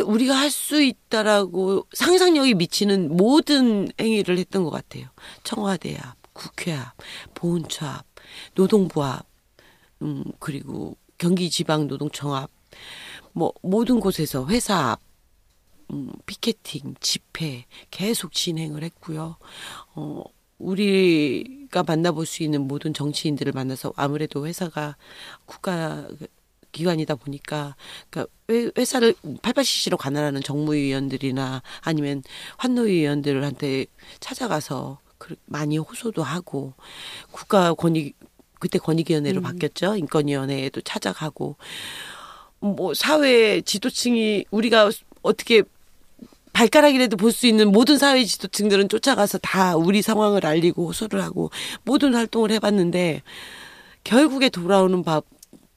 [SPEAKER 3] 우리가 할 수 있다라고 상상력이 미치는 모든 행위를 했던 것 같아요. 청와대 앞, 국회 앞, 보훈처 앞, 노동부 앞, 그리고 경기지방노동청 앞, 모든 곳에서 회사 앞, 피켓팅, 집회 계속 진행을 했고요. 우리가 만나볼 수 있는 모든 정치인들을 만나서, 아무래도 회사가 국가 기관이다 보니까, 그러니까 회사를 88CC로 관할하는 정무위원들이나 아니면 환노위원들한테 찾아가서 많이 호소도 하고, 그때 권익위원회로 바뀌었죠. 인권위원회에도 찾아가고, 사회 지도층이 우리가 어떻게 발가락이라도 볼 수 있는 모든 사회 지도층들은 쫓아가서 다 우리 상황을 알리고 호소를 하고 모든 활동을 해봤는데, 결국에 돌아오는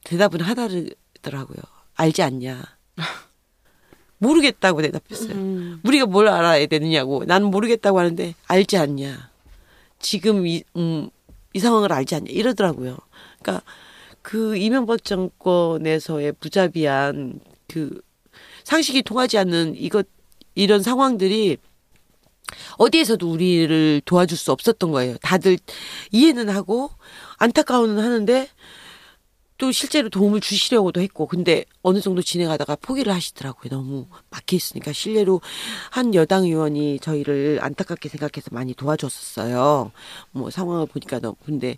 [SPEAKER 3] 대답은 하나더라고요. 알지 않냐. 모르겠다고 대답했어요. 우리가 뭘 알아야 되느냐고. 나는 모르겠다고 하는데 알지 않냐. 지금 이 상황을 알지 않냐. 이러더라고요. 그러니까 그 이명박 정권에서의 무자비한 상식이 통하지 않는 이런 상황들이 어디에서도 우리를 도와줄 수 없었던 거예요. 다들 이해는 하고 안타까워는 하는데 또 실제로 도움을 주시려고도 했고, 근데 어느 정도 진행하다가 포기를 하시더라고요. 너무 막혀 있으니까. 실례로 한 여당 의원이 저희를 안타깝게 생각해서 많이 도와줬었어요. 상황을 보니까 근데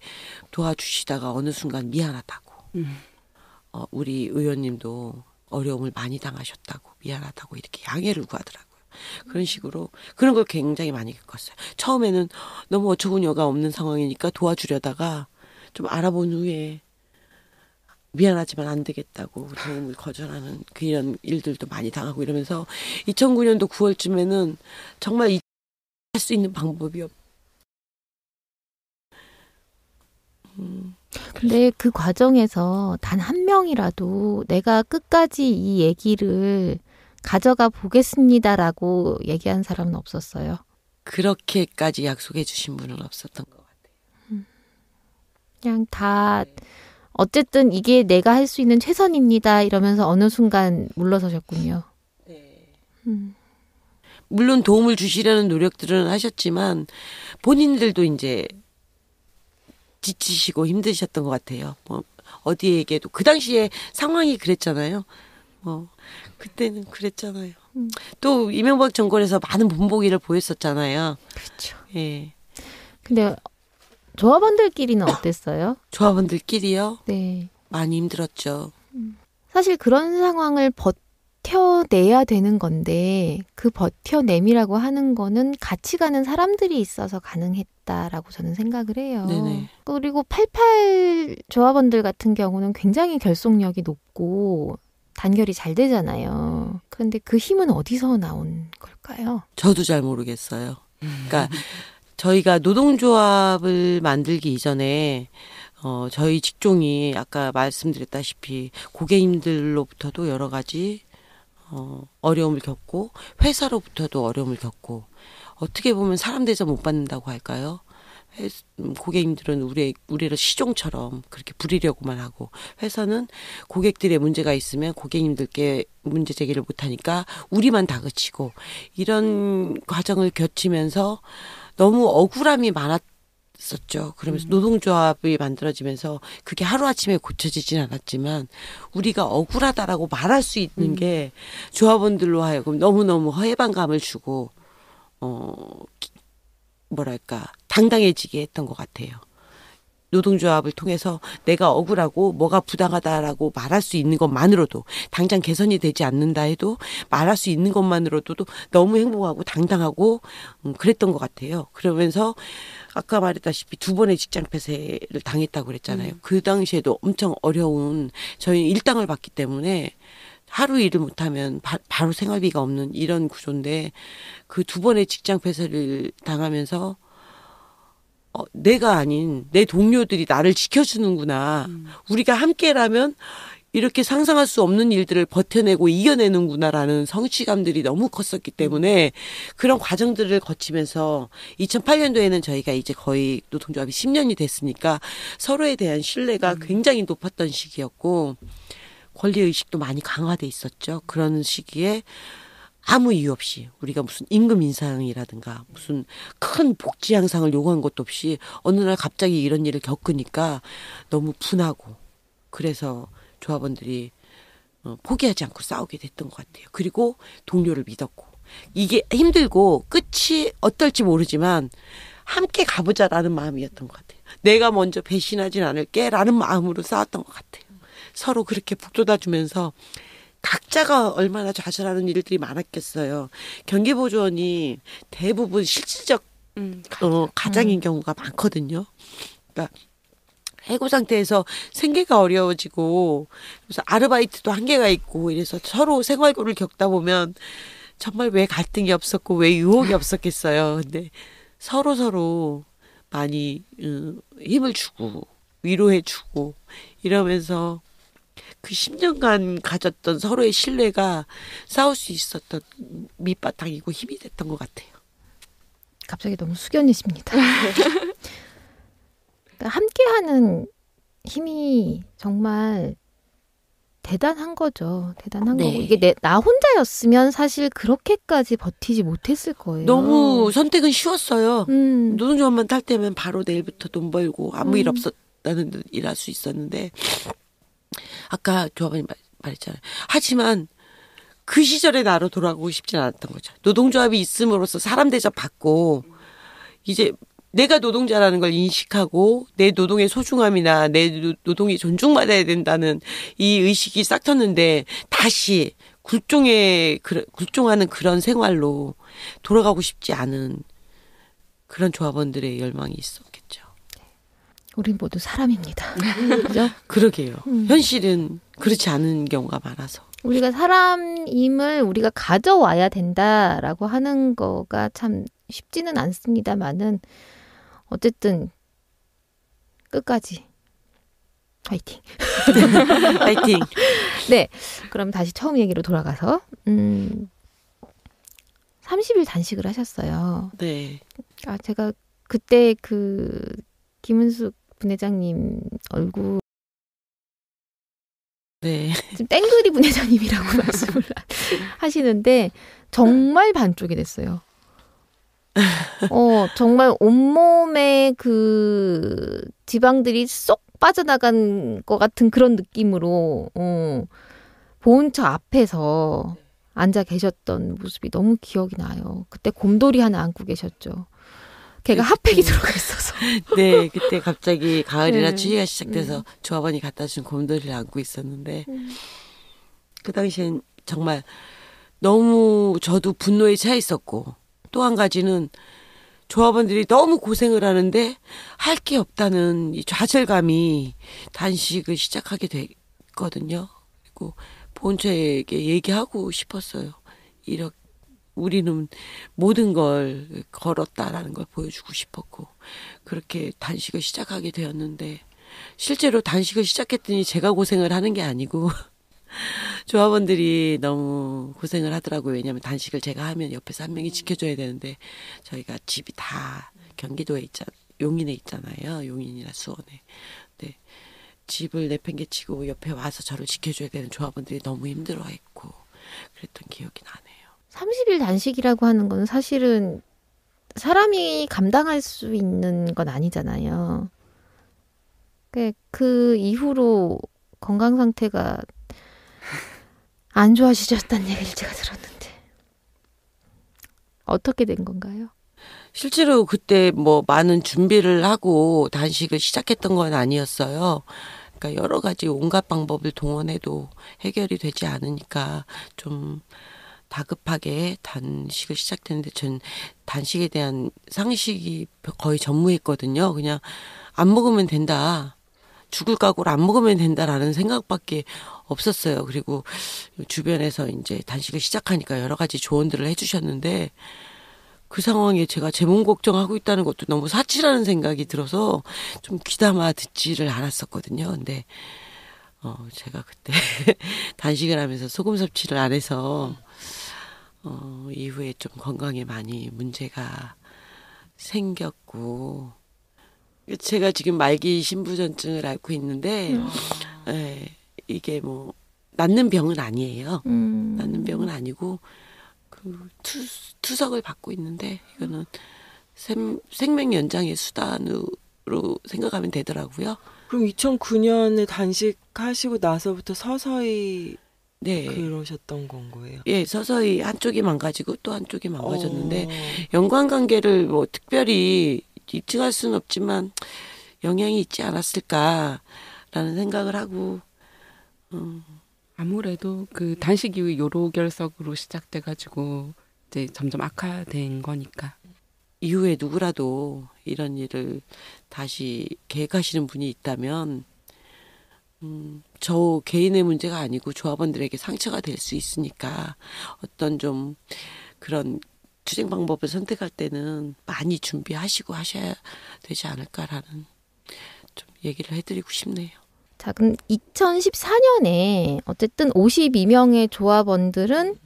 [SPEAKER 3] 도와주시다가 어느 순간 미안하다고. 우리 의원님도 어려움을 많이 당하셨다고, 미안하다고 이렇게 양해를 구하더라고요. 그런 식으로 그런 걸 굉장히 많이 겪었어요. 처음에는 너무 어처구니가 없는 상황이니까 도와주려다가 좀 알아본 후에 미안하지만 안 되겠다고 도움을 거절하는 그런 일들도 많이 당하고 이러면서 2009년도 9월쯤에는 정말 할 수 있는 방법이
[SPEAKER 2] 근데 그 과정에서 단 한 명이라도 내가 끝까지 이 얘기를 가져가 보겠습니다라고 얘기한 사람은 없었어요.
[SPEAKER 3] 그렇게까지 약속해 주신 분은 없었던 것 같아요.
[SPEAKER 2] 그냥 다 어쨌든 이게 내가 할 수 있는 최선입니다. 이러면서 어느 순간 물러서셨군요.
[SPEAKER 3] 네.
[SPEAKER 2] 음.
[SPEAKER 3] 물론 도움을 주시려는 노력들은 하셨지만 본인들도 이제 지치시고 힘드셨던 것 같아요. 뭐 어디에 얘기해도 그 당시에 상황이 그랬잖아요. 뭐 그때는 그랬잖아요. 또 이명박 정권에서 많은 본보기를 보였었잖아요.
[SPEAKER 2] 그렇죠.
[SPEAKER 3] 예.
[SPEAKER 2] 근데 조합원들끼리는 어땠어요?
[SPEAKER 3] 조합원들끼리요.
[SPEAKER 2] 네.
[SPEAKER 3] 많이 힘들었죠.
[SPEAKER 2] 사실 그런 상황을 버텨내야 되는 건데 그 버텨냄이라고 하는 거는 같이 가는 사람들이 있어서 가능했다라고 저는 생각을 해요.
[SPEAKER 3] 네네.
[SPEAKER 2] 그리고 88 조합원들 같은 경우는 굉장히 결속력이 높고 단결이 잘 되잖아요. 그런데 그 힘은 어디서 나온 걸까요?
[SPEAKER 3] 저도 잘 모르겠어요. 그러니까 저희가 노동조합을 만들기 이전에 저희 직종이 아까 말씀드렸다시피 고객님들로부터도 여러 가지 어려움을 겪고 회사로부터도 어려움을 겪고 어떻게 보면 사람 대접 못 받는다고 할까요? 고객님들은 우리를 시종처럼 그렇게 부리려고만 하고 회사는 고객들의 문제가 있으면 고객님들께 문제 제기를 못하니까 우리만 다그치고 이런 과정을 거치면서 너무 억울함이 많았었죠. 그러면서 노동조합이 만들어지면서 그게 하루아침에 고쳐지진 않았지만 우리가 억울하다라고 말할 수 있는 게 조합원들로 하여금 너무너무 해방감을 주고 뭐랄까 당당해지게 했던 것 같아요. 노동조합을 통해서 내가 억울하고 뭐가 부당하다라고 말할 수 있는 것만으로도 당장 개선이 되지 않는다 해도 말할 수 있는 것만으로도 너무 행복하고 당당하고 그랬던 것 같아요. 그러면서 아까 말했다시피 2번의 직장 폐쇄를 당했다고 그랬잖아요. 그 당시에도 엄청 어려운 저희 일당을 받기 때문에 하루 일을 못하면 바로 생활비가 없는 이런 구조인데 그 2번의 직장 폐쇄를 당하면서 내가 아닌 내 동료들이 나를 지켜주는구나. 우리가 함께라면 이렇게 상상할 수 없는 일들을 버텨내고 이겨내는구나라는 성취감들이 너무 컸었기 때문에 그런 과정들을 거치면서 2008년도에는 저희가 이제 거의 노동조합이 10년이 됐으니까 서로에 대한 신뢰가 굉장히 높았던 시기였고 권리의식도 많이 강화돼 있었죠. 그런 시기에 아무 이유 없이 우리가 무슨 임금 인상이라든가 무슨 큰 복지 향상을 요구한 것도 없이 어느 날 갑자기 이런 일을 겪으니까 너무 분하고 그래서 조합원들이 포기하지 않고 싸우게 됐던 것 같아요. 그리고 동료를 믿었고 이게 힘들고 끝이 어떨지 모르지만 함께 가보자라는 마음이었던 것 같아요. 내가 먼저 배신하진 않을게라는 마음으로 싸웠던 것 같아요. 서로 그렇게 북돋아주면서 각자가 얼마나 좌절하는 일들이 많았겠어요. 경기보조원이 대부분 실질적 가장인 경우가 많거든요. 그러니까 해고 상태에서 생계가 어려워지고 그래서 아르바이트도 한계가 있고 이래서 서로 생활고를 겪다 보면 정말 왜 갈등이 없었고 왜 유혹이 없었겠어요. 근데 서로 많이 힘을 주고 위로해주고 이러면서 그 10년간 가졌던 서로의 신뢰가 싸울 수 있었던 밑바탕이고 힘이 됐던 것 같아요.
[SPEAKER 2] 갑자기 너무 숙연해집니다. 그러니까 함께하는 힘이 정말 대단한 거죠. 대단한 거고 이게 나 혼자였으면 사실 그렇게까지 버티지 못했을 거예요.
[SPEAKER 3] 너무 선택은 쉬웠어요. 노동조합만 탈 때면 바로 내일부터 돈 벌고 아무 일 없었다는 듯 일할 수 있었는데 아까 조합원이 말했잖아요. 하지만 그 시절의 나로 돌아가고 싶진 않았던 거죠. 노동조합이 있음으로써 사람 대접 받고 이제 내가 노동자라는 걸 인식하고 내 노동의 소중함이나 내 노동이 존중받아야 된다는 이 의식이 싹 텄는데 다시 굴종하는 그런 생활로 돌아가고 싶지 않은 그런 조합원들의 열망이 있었겠죠.
[SPEAKER 2] 우린 모두 사람입니다. 그죠?
[SPEAKER 3] 그러게요. 현실은 그렇지 않은 경우가 많아서.
[SPEAKER 2] 우리가 사람임을 우리가 가져와야 된다라고 하는 거가 참 쉽지는 않습니다만은 어쨌든 끝까지 화이팅.
[SPEAKER 3] 파이팅.
[SPEAKER 2] 네. 그럼 다시 처음 얘기로 돌아가서 30일 단식을 하셨어요.
[SPEAKER 3] 네.
[SPEAKER 2] 아, 제가 그때 그 김은숙 분회장님 얼굴
[SPEAKER 3] 네.
[SPEAKER 2] 지금 땡그리 분회장님이라고 말씀을 하시는데 정말 반쪽이 됐어요. 정말 온몸에 그 지방들이 쏙 빠져나간 것 같은 그런 느낌으로 보온처 앞에서 앉아 계셨던 모습이 너무 기억이 나요. 그때 곰돌이 하나 안고 계셨죠. 걔가 핫팩이 들어가 있어서.
[SPEAKER 3] 네, 그때 갑자기 가을이라
[SPEAKER 2] 네.
[SPEAKER 3] 추위가 시작돼서 조합원이 갖다 준 곰돌이를 안고 있었는데 그 당시엔 정말 너무 저도 분노에 차 있었고 또 한 가지는 조합원들이 너무 고생을 하는데 할 게 없다는 이 좌절감이 단식을 시작하게 됐거든요. 그리고 본처에게 얘기하고 싶었어요. 이렇게 우리는 모든 걸 걸었다라는 걸 보여주고 싶었고 그렇게 단식을 시작하게 되었는데 실제로 단식을 시작했더니 제가 고생을 하는 게 아니고 조합원들이 너무 고생을 하더라고요. 왜냐하면 단식을 제가 하면 옆에서 한 명이 지켜줘야 되는데 저희가 집이 다 경기도에 용인에 있잖아요. 용인이나 수원에. 네. 집을 내팽개치고 옆에 와서 저를 지켜줘야 되는 조합원들이 너무 힘들어했고 그랬던 기억이 나네요.
[SPEAKER 2] 30일 단식이라고 하는 건 사실은 사람이 감당할 수 있는 건 아니잖아요. 그 이후로 건강 상태가 안 좋아지셨다는 얘기를 제가 들었는데 어떻게 된 건가요?
[SPEAKER 3] 실제로 그때 뭐 많은 준비를 하고 단식을 시작했던 건 아니었어요. 그러니까 여러 가지 온갖 방법을 동원해도 해결이 되지 않으니까 좀 다급하게 단식을 시작했는데 전 단식에 대한 상식이 거의 전무했거든요. 그냥 안 먹으면 된다. 죽을 각오로 안 먹으면 된다라는 생각밖에 없었어요. 그리고 주변에서 이제 단식을 시작하니까 여러 가지 조언들을 해주셨는데 그 상황에 제가 제 몸 걱정하고 있다는 것도 너무 사치라는 생각이 들어서 좀 귀담아 듣지를 않았었거든요. 근데 제가 그때 단식을 하면서 소금 섭취를 안 해서 이후에 좀 건강에 많이 문제가 생겼고 제가 지금 말기 신부전증을 앓고 있는데 이게 뭐 낫는 병은 아니에요. 낫는 병은 아니고 그 투석을 받고 있는데 이거는 생명 연장의 수단으로 생각하면 되더라고요.
[SPEAKER 5] 그럼 2009년에 단식하시고 나서부터 서서히
[SPEAKER 3] 네.
[SPEAKER 5] 그러셨던 건 거예요?
[SPEAKER 3] 예, 서서히 한쪽이 망가지고 또 한쪽이 망가졌는데 연관관계를 뭐 특별히 입증할 수는 없지만 영향이 있지 않았을까라는 생각을 하고
[SPEAKER 4] 아무래도 그 단식 이후 요로결석으로 시작돼가지고 이제 점점 악화된 거니까.
[SPEAKER 3] 이후에 누구라도 이런 일을 다시 계획하시는 분이 있다면 저 개인의 문제가 아니고 조합원들에게 상처가 될 수 있으니까 어떤 좀 그런 투쟁 방법을 선택할 때는 많이 준비하시고 하셔야 되지 않을까라는 좀 얘기를 해드리고 싶네요.
[SPEAKER 2] 자, 그럼 2014년에 어쨌든 52명의 조합원들은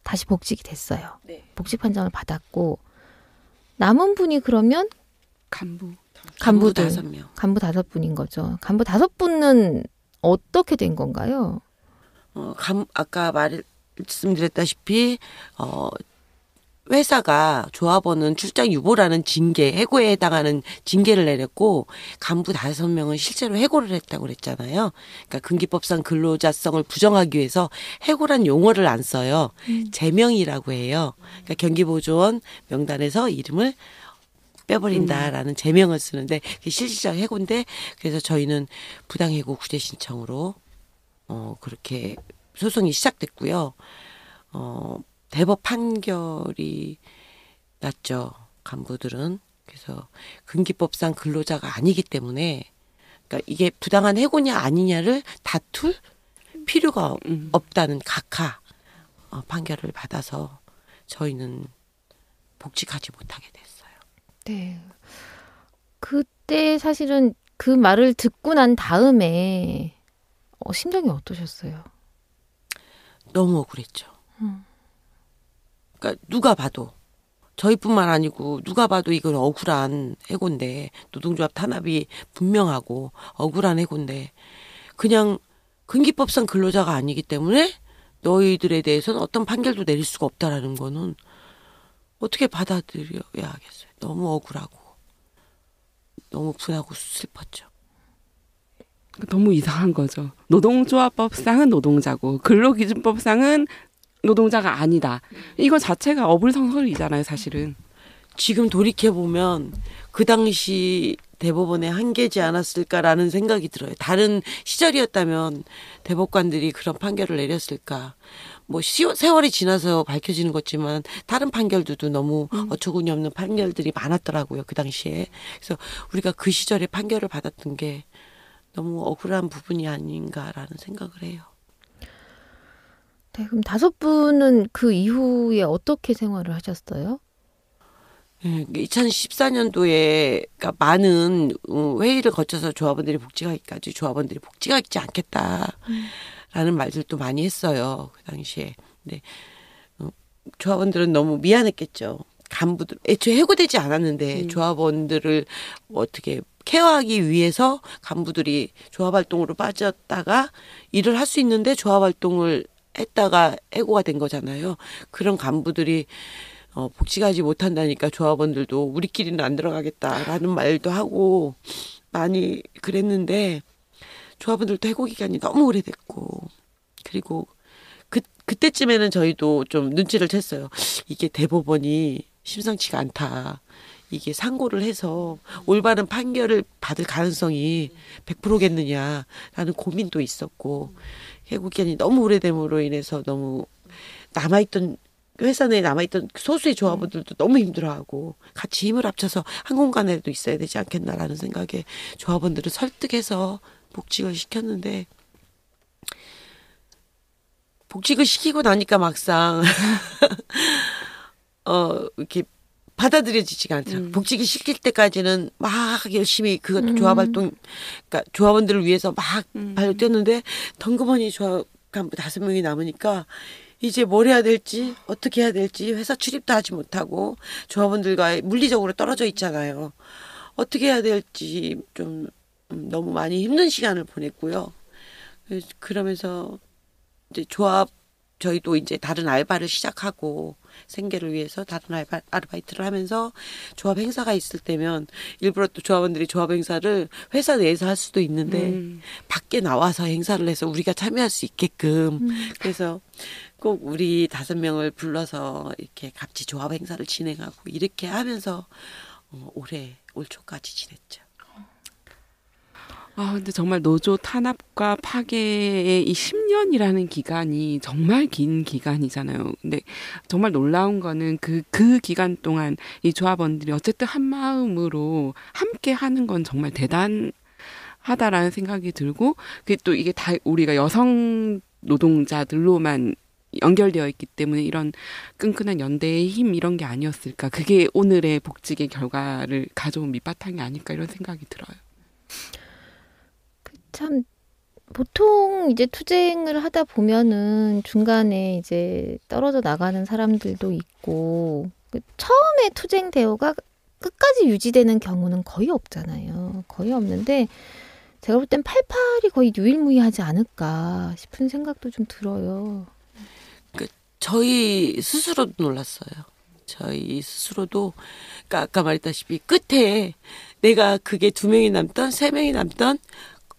[SPEAKER 2] 다시 복직이 됐어요.
[SPEAKER 3] 네.
[SPEAKER 2] 복직 판정을 받았고 남은 분이 그러면
[SPEAKER 3] 간부들
[SPEAKER 2] 간부들
[SPEAKER 3] 5명.
[SPEAKER 2] 간부 5분인 거죠. 간부 5분은 어떻게 된 건가요?
[SPEAKER 3] 아까 말씀드렸다시피 회사가 조합원은 출장 유보라는 징계, 해고에 해당하는 징계를 내렸고 간부 5명은 실제로 해고를 했다고 그랬잖아요. 그러니까 근기법상 근로자성을 부정하기 위해서 해고란 용어를 안 써요. 제명이라고 해요. 그러니까 경기보조원 명단에서 이름을 빼버린다라는 제명을 쓰는데 그게 실질적 해고인데 그래서 저희는 부당해고 구제 신청으로 그렇게 소송이 시작됐고요. 대법 판결이 났죠. 간부들은. 그래서 근기법상 근로자가 아니기 때문에 그러니까 이게 부당한 해고냐 아니냐를 다툴 필요가 없다는 각하 판결을 받아서 저희는 복직하지 못하게 됐어요.
[SPEAKER 2] 네. 그때 사실은 그 말을 듣고 난 다음에 심정이 어떠셨어요?
[SPEAKER 3] 너무 억울했죠. 그러니까 누가 봐도 저희뿐만 아니고 누가 봐도 이건 억울한 해고인데 노동조합 탄압이 분명하고 억울한 해고인데 그냥 근기법상 근로자가 아니기 때문에 너희들에 대해서는 어떤 판결도 내릴 수가 없다라는 거는 어떻게 받아들여야 하겠어요. 너무 억울하고 너무 분하고 슬펐죠.
[SPEAKER 4] 너무 이상한 거죠. 노동조합법상은 노동자고 근로기준법상은 노동자가 아니다. 이거 자체가 어불성설이잖아요, 사실은.
[SPEAKER 3] 지금 돌이켜보면 그 당시 대법원의 한계지 않았을까라는 생각이 들어요. 다른 시절이었다면 대법관들이 그런 판결을 내렸을까. 뭐 세월이 지나서 밝혀지는 거지만 다른 판결들도 너무 어처구니 없는 판결들이 많았더라고요. 그 당시에. 그래서 우리가 그 시절에 판결을 받았던 게 너무 억울한 부분이 아닌가라는 생각을 해요.
[SPEAKER 2] 네, 그럼 5분은 그 이후에 어떻게 생활을 하셨어요?
[SPEAKER 3] 2014년도에 그러니까 많은 회의를 거쳐서 조합원들이 복지가 있지 않겠다라는 말들도 많이 했어요. 그 당시에. 근데 조합원들은 너무 미안했겠죠. 간부들 애초에 해고되지 않았는데 조합원들을 어떻게 케어하기 위해서 간부들이 조합활동으로 빠졌다가 일을 할 수 있는데 조합활동을 했다가 해고가 된 거잖아요. 그런 간부들이 복직하지 못한다니까 조합원들도 우리끼리는 안 들어가겠다라는 말도 하고 많이 그랬는데 조합원들도 해고 기간이 너무 오래됐고 그리고 그때쯤에는 저희도 좀 눈치를 챘어요. 이게 대법원이 심상치가 않다. 이게 상고를 해서 올바른 판결을 받을 가능성이 100%겠느냐라는 고민도 있었고 해고 기간이 너무 오래됨으로 인해서 너무 회사 내에 남아있던 소수의 조합원들도 너무 힘들어하고 같이 힘을 합쳐서 한 공간에도 있어야 되지 않겠나라는 생각에 조합원들을 설득해서 복직을 시켰는데 복직을 시키고 나니까 막상 이렇게 받아들여지지가 않더라고요. 복직을 시킬 때까지는 막 열심히 그것도 조합활동, 그러니까 조합원들을 위해서 막 발로 뛰었는데 덩그머니 조합 간부 5명이 남으니까 이제 뭘 해야 될지 어떻게 해야 될지 회사 출입도 하지 못하고 조합원들과 물리적으로 떨어져 있잖아요. 어떻게 해야 될지 좀 너무 많이 힘든 시간을 보냈고요. 그러면서 이제 저희도 이제 다른 알바를 시작하고 생계를 위해서 다른 아르바이트를 하면서 조합 행사가 있을 때면 일부러 또 조합원들이 조합 행사를 회사 내에서 할 수도 있는데 밖에 나와서 행사를 해서 우리가 참여할 수 있게끔 그래서 꼭 우리 5명을 불러서 이렇게 같이 조합 행사를 진행하고 이렇게 하면서 올 초까지 지냈죠.
[SPEAKER 4] 근데 정말 노조 탄압과 파괴의 이 10년이라는 기간이 정말 긴 기간이잖아요. 근데 정말 놀라운 거는 그 기간 동안 이 조합원들이 어쨌든 한 마음으로 함께 하는 건 정말 대단하다라는 생각이 들고, 그게 또 이게 다 우리가 여성 노동자들로만 연결되어 있기 때문에 이런 끈끈한 연대의 힘 이런 게 아니었을까. 그게 오늘의 복직의 결과를 가져온 밑바탕이 아닐까 이런 생각이 들어요.
[SPEAKER 2] 참 보통 이제 투쟁을 하다 보면은 중간에 이제 떨어져 나가는 사람들도 있고 처음에 투쟁 대우가 끝까지 유지되는 경우는 거의 없잖아요. 거의 없는데 제가 볼 땐 88이 거의 유일무이하지 않을까 싶은 생각도 좀 들어요.
[SPEAKER 3] 저희 스스로도 놀랐어요. 저희 스스로도 그러니까 아까 말했다시피 끝에 내가 그게 2명이 남던 3명이 남던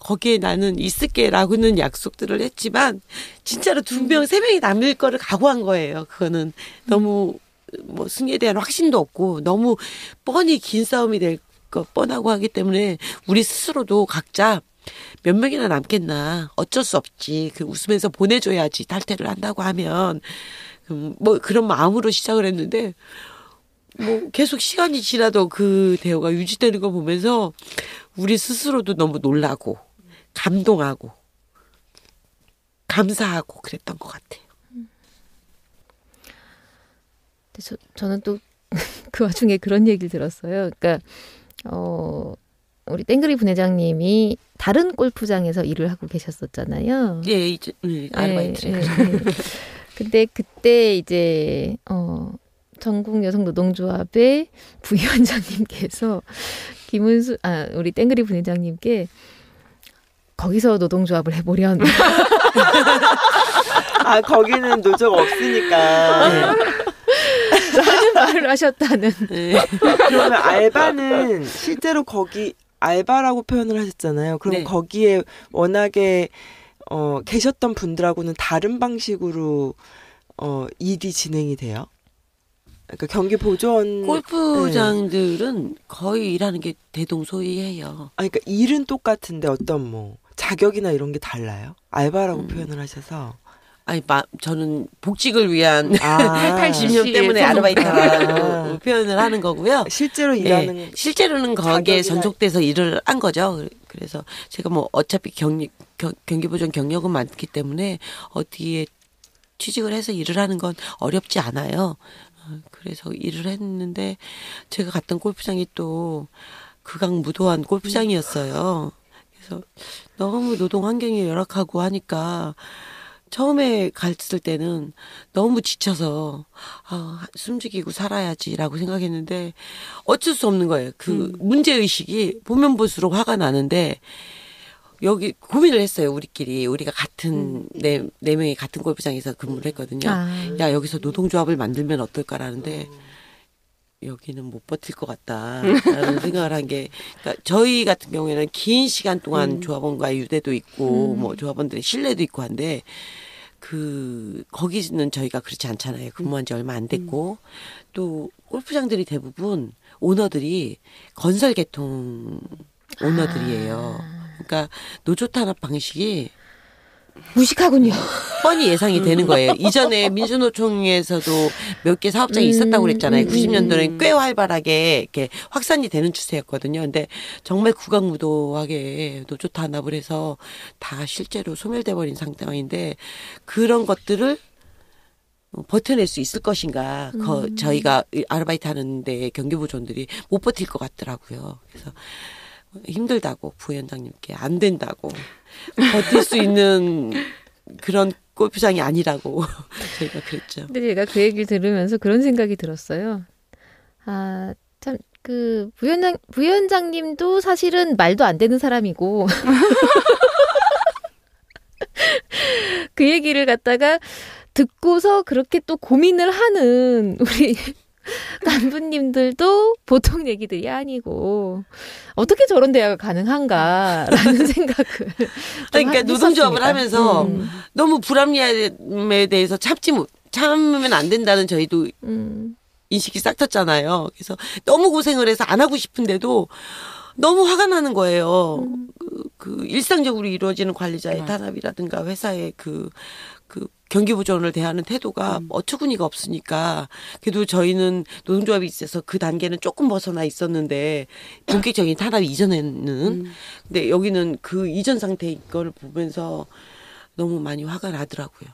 [SPEAKER 3] 거기에 나는 있을게라고는 약속들을 했지만 진짜로 2명, 3명이 남을 거를 각오한 거예요. 그거는 너무 뭐 승리에 대한 확신도 없고 너무 뻔히 긴 싸움이 될 거 뻔하고 하기 때문에 우리 스스로도 각자 몇 명이나 남겠나 어쩔 수 없지. 그 웃으면서 보내줘야지 탈퇴를 한다고 하면 뭐 그런 마음으로 시작을 했는데 뭐 계속 시간이 지나도 그 대우가 유지되는 거 보면서 우리 스스로도 너무 놀라고 감동하고 감사하고 그랬던 것 같아요.
[SPEAKER 2] 저는 또 그 와중에 그런 얘기를 들었어요. 그러니까 우리 땡그리 부회장님이 다른 골프장에서 일을 하고 계셨었잖아요.
[SPEAKER 3] 예, 이제 아르바이트를.
[SPEAKER 2] 근데 그때 이제 전국 여성 노동조합의 부위원장님께서 우리 땡그리 부회장님께 거기서 노동조합을 해보련.
[SPEAKER 5] 아, 거기는 노조가 없으니까.
[SPEAKER 2] 라는 말을 하셨다는.
[SPEAKER 3] 네.
[SPEAKER 5] 그러면 알바는 실제로 거기 알바라고 표현을 하셨잖아요. 그럼
[SPEAKER 3] 네.
[SPEAKER 5] 거기에 워낙에 계셨던 분들하고는 다른 방식으로 일이 진행이 돼요? 그러니까 경기 보조원
[SPEAKER 3] 골프장들은 거의 일하는 게 대동소이해요.
[SPEAKER 5] 그러니까 일은 똑같은데 어떤 뭐 자격이나 이런 게 달라요? 알바라고 표현을 하셔서.
[SPEAKER 3] 아니, 저는 복직을 위한
[SPEAKER 5] 아,
[SPEAKER 3] 80년 때문에 아르바이트라고 표현을 하는 거고요.
[SPEAKER 5] 실제로 일하는
[SPEAKER 3] 네, 실제로는 거기에
[SPEAKER 5] 자격이나-
[SPEAKER 3] 전속돼서 일을 한 거죠. 그래서 제가 뭐 어차피 경기보전 경력은 많기 때문에 어디에 취직을 해서 일을 하는 건 어렵지 않아요. 그래서 일을 했는데 제가 갔던 골프장이 또 극악무도한 골프장이었어요. 그래서 너무 노동 환경이 열악하고 하니까 처음에 갔을 때는 너무 지쳐서 숨죽이고 살아야지라고 생각했는데 어쩔 수 없는 거예요. 그 문제의식이 보면 볼수록 화가 나는데 여기 고민을 했어요. 우리가 같은 네 명이 같은 골프장에서 근무를 했거든요. 야, 여기서 노동조합을 만들면 어떨까라는데 여기는 못 버틸 것 같다라는 생각을 한 게, 그러니까 저희 같은 경우에는 긴 시간 동안 조합원과의 유대도 있고 뭐 조합원들의 신뢰도 있고 한데 거기는 저희가 그렇지 않잖아요. 근무한 지 얼마 안 됐고 또 골프장들이 대부분 오너들이 건설 계통 오너들이에요. 그러니까 노조 탄압 방식이
[SPEAKER 2] 무식하군요.
[SPEAKER 3] 뻔히 예상이 되는 거예요. 이전에 민주노총에서도 몇 개 사업장이 있었다고 그랬잖아요. 90년도에는 꽤 활발하게 이렇게 확산이 되는 추세였거든요. 근데 정말 국악무도하게 노조 탄압을 해서 다 실제로 소멸돼 버린 상황인데 그런 것들을 버텨낼 수 있을 것인가. 저희가 아르바이트 하는데 경기보조원들이 못 버틸 것 같더라고요. 그래서 힘들다고 부위원장님께 안 된다고 버틸 수 있는 그런 골프장이 아니라고 저희가 그랬죠.
[SPEAKER 2] 근데 제가 그 얘기를 들으면서 그런 생각이 들었어요. 아, 참, 부위원장님도 사실은 말도 안 되는 사람이고, 그 얘기를 갖다가 듣고서 그렇게 또 고민을 하는 우리 간부님들도 보통 얘기들이 아니고 어떻게 저런 대화가 가능한가라는 생각을
[SPEAKER 3] 그러니까 노동조합을 하면서 너무 불합리함에 대해서 참으면 안 된다는 저희도 인식이 싹 텄잖아요. 그래서 너무 고생을 해서 안 하고 싶은데도 너무 화가 나는 거예요. 그 일상적으로 이루어지는 관리자의 탄압이라든가 회사의 그 경기보조원을 대하는 태도가 어처구니가 없으니까 그래도 저희는 노동조합이 있어서 그 단계는 조금 벗어나 있었는데 본격적인 탄압 이전에는 근데 여기는 그 이전 상태인 걸 보면서 너무 많이 화가 나더라고요.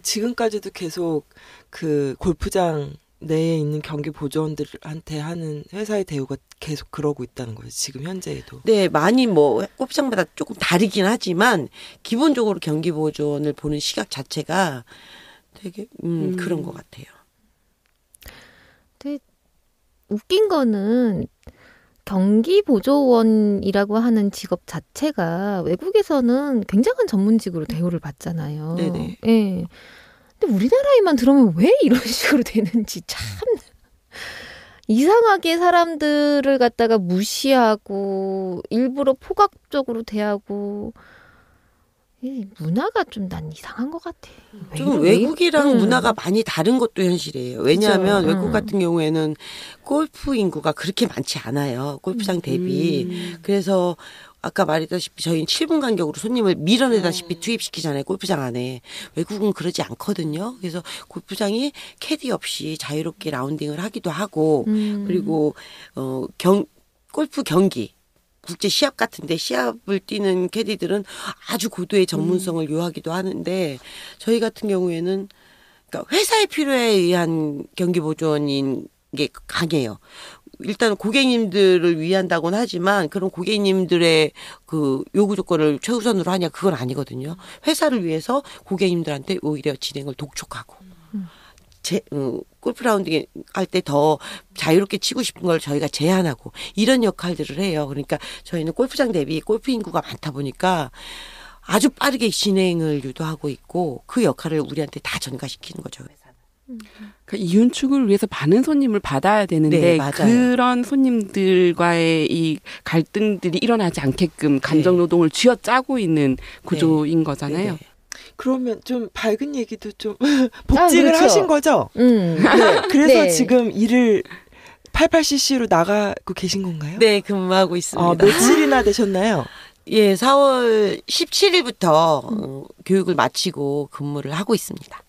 [SPEAKER 5] 지금까지도 계속 그 골프장 내에 있는 경기 보조원들한테 하는 회사의 대우가 계속 그러고 있다는 거예요. 지금 현재에도.
[SPEAKER 3] 네, 많이 뭐 골프장마다 조금 다르긴 하지만 기본적으로 경기 보조원을 보는 시각 자체가 되게 그런 것 같아요.
[SPEAKER 2] 되게 웃긴 거는 경기 보조원이라고 하는 직업 자체가 외국에서는 굉장한 전문직으로 대우를 받잖아요.
[SPEAKER 3] 네네.
[SPEAKER 2] 예. 근데 우리나라에만 들어오면 왜 이런 식으로 되는지 참 이상하게 사람들을 갖다가 무시하고 일부러 포괄적으로 대하고 이 문화가 좀 난 이상한 것 같아.
[SPEAKER 3] 좀 외국이랑 문화가 많이 다른 것도 현실이에요. 왜냐하면
[SPEAKER 2] 그쵸.
[SPEAKER 3] 외국 같은 경우에는 골프 인구가 그렇게 많지 않아요. 골프장 대비. 그래서 아까 말했다시피 저희는 7분 간격으로 손님을 밀어내다시피 투입시키잖아요. 골프장 안에. 외국은 그러지 않거든요. 그래서 골프장이 캐디 없이 자유롭게 라운딩을 하기도 하고 그리고 골프 경기 국제 시합 같은데 시합을 뛰는 캐디들은 아주 고도의 전문성을 요하기도 하는데 저희 같은 경우에는 그러니까 회사의 필요에 의한 경기 보조원인 게 강해요. 일단 고객님들을 위한다고는 하지만 그런 고객님들의 그 요구 조건을 최우선으로 하냐 그건 아니거든요. 회사를 위해서 고객님들한테 오히려 진행을 독촉하고 골프 라운딩 할 때 더 자유롭게 치고 싶은 걸 저희가 제한하고 이런 역할들을 해요. 그러니까 저희는 골프장 대비 골프 인구가 많다 보니까 아주 빠르게 진행을 유도하고 있고 그 역할을 우리한테 다 전가시키는 거죠.
[SPEAKER 4] 그러니까 이윤축을 위해서 많은 손님을 받아야 되는데
[SPEAKER 3] 네, 맞아요.
[SPEAKER 4] 그런 손님들과의 이 갈등들이 일어나지 않게끔 감정 노동을 쥐어짜고 있는 구조인 거잖아요.
[SPEAKER 3] 네네.
[SPEAKER 5] 그러면 좀 밝은 얘기도 좀 복직을
[SPEAKER 2] 그렇죠.
[SPEAKER 5] 하신 거죠?
[SPEAKER 2] 네.
[SPEAKER 5] 그래서
[SPEAKER 2] 네.
[SPEAKER 5] 지금 일을 88cc로 나가고 계신 건가요?
[SPEAKER 3] 네, 근무하고 있습니다.
[SPEAKER 5] 며칠이나 되셨나요?
[SPEAKER 3] 예, 4월 17일부터 교육을 마치고 근무를 하고 있습니다.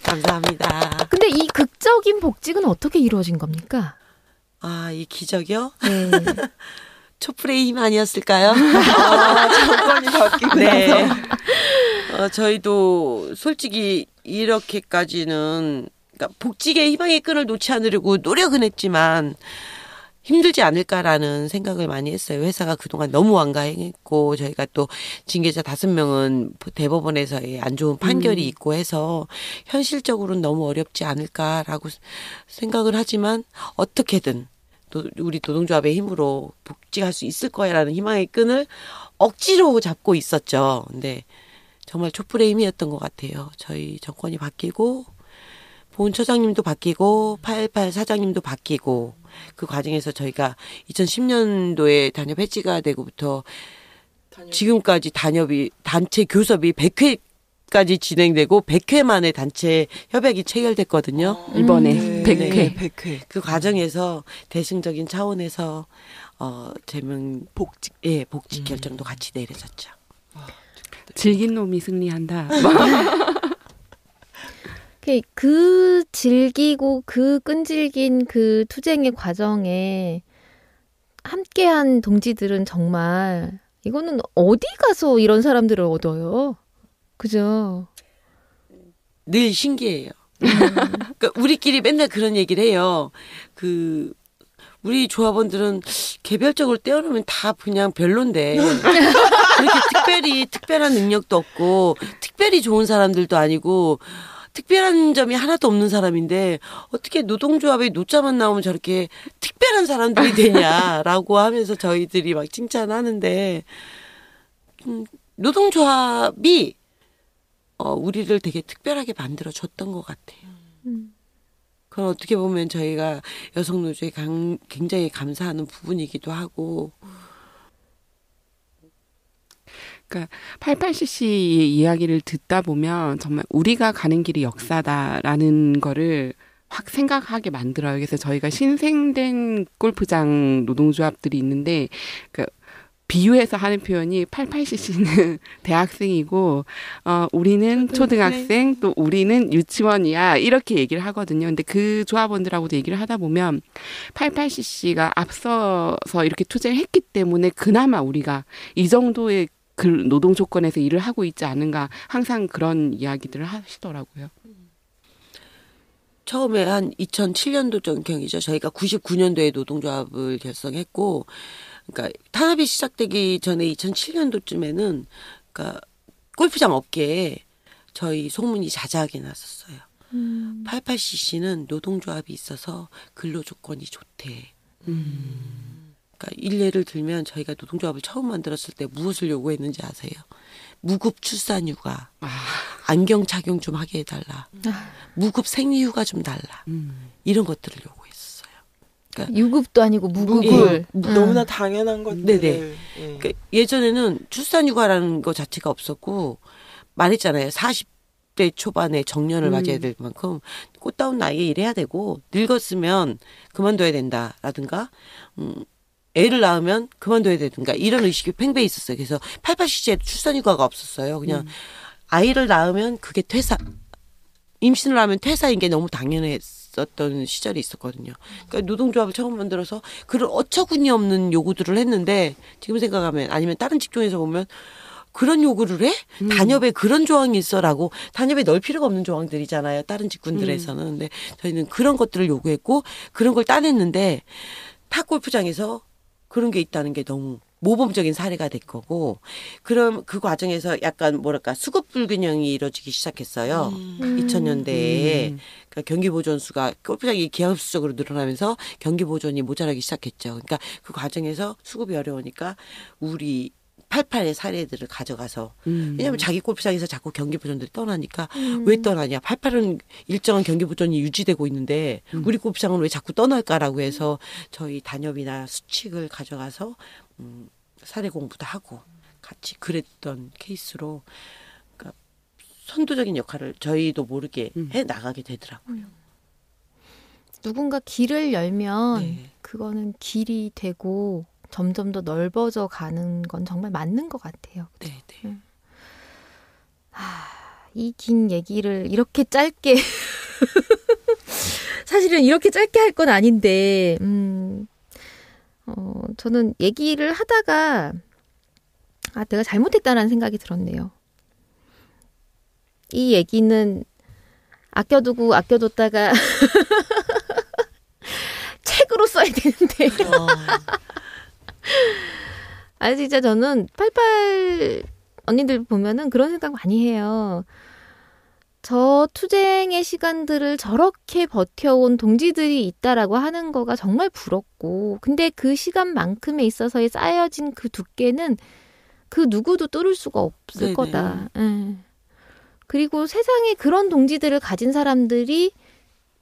[SPEAKER 3] 감사합니다.
[SPEAKER 2] 근데 이 극적인 복직은 어떻게 이루어진 겁니까?
[SPEAKER 3] 아, 이 기적이요?
[SPEAKER 2] 네.
[SPEAKER 3] 촛불의 힘 아니었을까요?
[SPEAKER 5] 정권이 바뀌고
[SPEAKER 3] 네.
[SPEAKER 5] 나서.
[SPEAKER 3] 저희도 솔직히 이렇게까지는 그러니까 복직의 희망의 끈을 놓지 않으려고 노력은 했지만 힘들지 않을까라는 생각을 많이 했어요. 회사가 그동안 너무 완강했고 저희가 또 징계자 5명은 대법원에서의 안 좋은 판결이 있고 해서 현실적으로는 너무 어렵지 않을까라고 생각을 하지만 어떻게든 또 우리 노동조합의 힘으로 복직할 수 있을 거야라는 희망의 끈을 억지로 잡고 있었죠. 근데 정말 촛불의 힘이었던 것 같아요. 저희 정권이 바뀌고 보훈처장님도 바뀌고 8.18 사장님도 바뀌고 그 과정에서 저희가 2010년도에 단협 해지가 되고부터 지금까지 단체 교섭이 100회까지 진행되고 100회 만에 단체 협약이 체결됐거든요.
[SPEAKER 4] 이번에 100회.
[SPEAKER 5] 네, 100회.
[SPEAKER 3] 그 과정에서 대승적인 차원에서 복직 결정도 같이 내려졌죠.
[SPEAKER 4] 질긴 놈이 승리한다.
[SPEAKER 2] 그 질기고 그 끈질긴 그 투쟁의 과정에 함께한 동지들은 정말 이거는 어디 가서 이런 사람들을 얻어요? 그죠?
[SPEAKER 3] 늘 신기해요. 그러니까 우리끼리 맨날 그런 얘기를 해요. 우리 조합원들은 개별적으로 떼어놓으면 다 그냥 별론데 그렇게 특별한 능력도 없고 특별히 좋은 사람들도 아니고 특별한 점이 하나도 없는 사람인데 어떻게 노동조합에 노자만 나오면 저렇게 특별한 사람들이 되냐라고 하면서 저희들이 막 칭찬하는데 노동조합이 우리를 되게 특별하게 만들어줬던 것 같아요. 그건 어떻게 보면 저희가 여성노조에 굉장히 감사하는 부분이기도 하고
[SPEAKER 4] 그러니까 88cc 이야기를 듣다 보면 정말 우리가 가는 길이 역사다라는 거를 확 생각하게 만들어요. 그래서 저희가 신생된 골프장 노동조합들이 있는데 비유해서 하는 표현이 88cc는 대학생이고 우리는 초등학생 또 우리는 유치원이야 이렇게 얘기를 하거든요. 근데 그 조합원들하고도 얘기를 하다 보면 88cc가 앞서서 이렇게 투쟁을 했기 때문에 그나마 우리가 이 정도의 그 노동 조건에서 일을 하고 있지 않은가 항상 그런 이야기들을 하시더라고요.
[SPEAKER 3] 처음에 한 2007년도 전경이죠. 저희가 99년도에 노동조합을 결성했고 그러니까 탄압이 시작되기 전에 2007년도쯤에는 그러니까 골프장 업계에 저희 소문이 자자하게 났었어요. 88cc는 노동조합이 있어서 근로조건이 좋대. 그러니까 일례를 들면 저희가 노동조합을 처음 만들었을 때 무엇을 요구했는지 아세요? 무급 출산휴가, 안경 착용 좀 하게 해달라, 무급 생리휴가 좀 달라, 이런 것들을 요구했어요. 그러니까
[SPEAKER 2] 유급도 아니고 무급을.
[SPEAKER 5] 너무나 당연한 것들.
[SPEAKER 3] 네네. 그러니까 예전에는 출산휴가라는 거 자체가 없었고 말했잖아요. 40대 초반에 정년을 맞아야 될 만큼 꽃다운 나이에 일해야 되고 늙었으면 그만둬야 된다라든가 애를 낳으면 그만둬야 되든가 이런 의식이 팽배해 있었어요. 그래서 88cc에 출산휴가가 없었어요. 그냥 아이를 낳으면 그게 임신을 하면 퇴사인 게 너무 당연했었던 시절이 있었거든요. 그러니까 노동조합을 처음 만들어서 그런 어처구니 없는 요구들을 했는데 지금 생각하면 아니면 다른 직종에서 보면 그런 요구를 해? 단협에 그런 조항이 있어라고 단협에 넣을 필요가 없는 조항들이잖아요. 다른 직군들에서는. 근데 저희는 그런 것들을 요구했고 그런 걸 따냈는데 타 골프장에서 그런 게 있다는 게 너무 모범적인 사례가 될 거고 그럼 그 과정에서 약간 뭐랄까 수급 불균형이 이루어지기 시작했어요. 2000년대에 그러니까 경기 보존 수가 골프장이 기하급수적으로 늘어나면서 경기 보존이 모자라기 시작했죠. 그러니까 그 과정에서 수급이 어려우니까 우리 88의 사례들을 가져가서 왜냐하면 자기 골프장에서 자꾸 경기 보존들이 떠나니까 왜 떠나냐. 88은 일정한 경기 보존이 유지되고 있는데 우리 골프장은 왜 자꾸 떠날까라고 해서 저희 단협이나 수칙을 가져가서 사례 공부도 하고 같이 그랬던 케이스로 그러니까 선도적인 역할을 저희도 모르게 해 나가게 되더라고요.
[SPEAKER 2] 누군가 길을 열면
[SPEAKER 3] 네.
[SPEAKER 2] 그거는 길이 되고 점점 더 넓어져 가는 건 정말 맞는 것 같아요.
[SPEAKER 3] 네, 네.
[SPEAKER 2] 이 긴 얘기를 이렇게 짧게 사실은 이렇게 짧게 할 건 아닌데 저는 얘기를 하다가 내가 잘못했다라는 생각이 들었네요. 이 얘기는 아껴뒀다가 책으로 써야 되는데 진짜 저는 88 언니들 보면은 그런 생각 많이 해요. 저 투쟁의 시간들을 저렇게 버텨온 동지들이 있다라고 하는 거가 정말 부럽고 근데 그 시간만큼에 있어서의 쌓여진 그 두께는 그 누구도 뚫을 수가 없을
[SPEAKER 3] 네네.
[SPEAKER 2] 거다. 그리고 세상에 그런 동지들을 가진 사람들이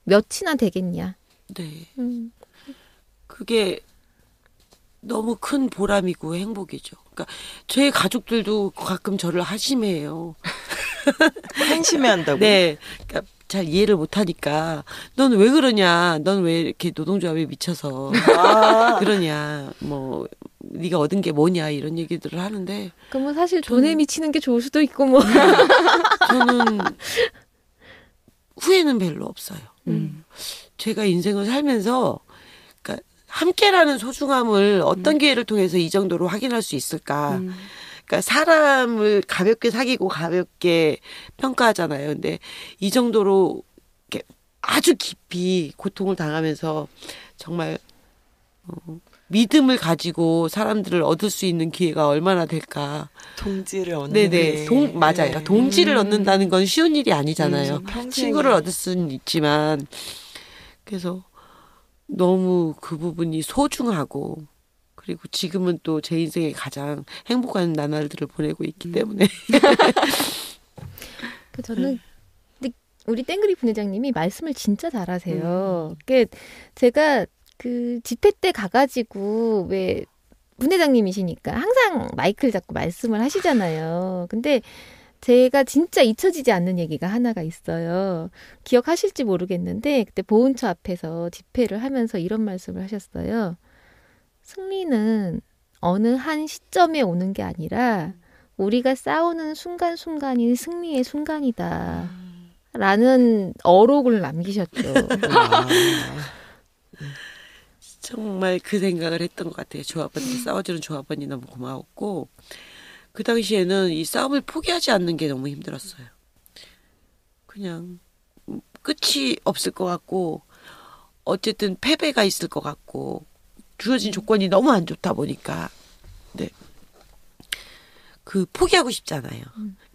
[SPEAKER 2] 몇이나 되겠냐.
[SPEAKER 3] 네. 그게 너무 큰 보람이고 행복이죠. 그러니까 저희 가족들도 가끔 저를 한심해요.
[SPEAKER 5] 한심해한다고?
[SPEAKER 3] 네. 그러니까 잘 이해를 못하니까 넌 왜 그러냐. 넌 왜 이렇게 노동조합에 미쳐서 그러냐. 뭐 네가 얻은 게 뭐냐 이런 얘기들을 하는데
[SPEAKER 2] 그러면 사실 돈에 미치는 게 좋을 수도 있고 뭐.
[SPEAKER 3] 저는 후회는 별로 없어요. 제가 인생을 살면서 그러니까 함께라는 소중함을 어떤 기회를 통해서 이 정도로 확인할 수 있을까. 그러니까 사람을 가볍게 사귀고 가볍게 평가하잖아요. 근데 이 정도로 이렇게 아주 깊이 고통을 당하면서 정말 믿음을 가지고 사람들을 얻을 수 있는 기회가 얼마나 될까.
[SPEAKER 5] 동지를 얻는
[SPEAKER 3] 네네.
[SPEAKER 5] 게.
[SPEAKER 3] 맞아요.
[SPEAKER 5] 네.
[SPEAKER 3] 동지를 얻는다는 건 쉬운 일이 아니잖아요.
[SPEAKER 5] 평생에.
[SPEAKER 3] 친구를 얻을 수는 있지만 그래서 너무 그 부분이 소중하고 그리고 지금은 또 제 인생에 가장 행복한 나날들을 보내고 있기 때문에
[SPEAKER 2] 저는 근데 우리 땡그리 분회장님이 말씀을 진짜 잘하세요. 제가 그 집회 때 가가지고 왜 분회장님이시니까 항상 마이크를 잡고 말씀을 하시잖아요. 근데 제가 진짜 잊혀지지 않는 얘기가 하나가 있어요. 기억하실지 모르겠는데 그때 보훈처 앞에서 집회를 하면서 이런 말씀을 하셨어요. 승리는 어느 한 시점에 오는 게 아니라 우리가 싸우는 순간순간이 승리의 순간이다. 라는 어록을 남기셨죠.
[SPEAKER 3] 정말 그 생각을 했던 것 같아요. 조합원들 싸워주는 조합원이 너무 고마웠고 그 당시에는 이 싸움을 포기하지 않는 게 너무 힘들었어요. 그냥 끝이 없을 것 같고 어쨌든 패배가 있을 것 같고 주어진 조건이 너무 안 좋다 보니까 네. 그 포기하고 싶잖아요.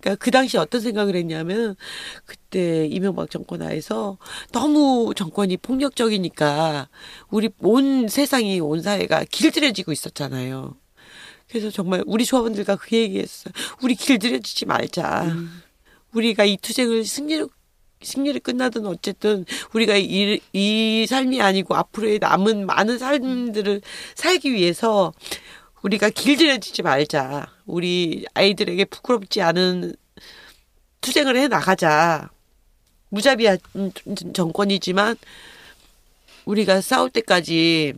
[SPEAKER 3] 그러니까 그 당시 어떤 생각을 했냐면 그때 이명박 정권 하에서 너무 정권이 폭력적이니까 우리 온 세상이 온 사회가 길들여지고 있었잖아요. 그래서 정말 우리 조합원들과 그 얘기했어요. 우리 길들여지지 말자. 우리가 이 투쟁을 승리를 끝나든 어쨌든 우리가 이 삶이 아니고 앞으로의 남은 많은 삶들을 살기 위해서 우리가 길들여지지 말자. 우리 아이들에게 부끄럽지 않은 투쟁을 해 나가자. 무자비한 정권이지만 우리가 싸울 때까지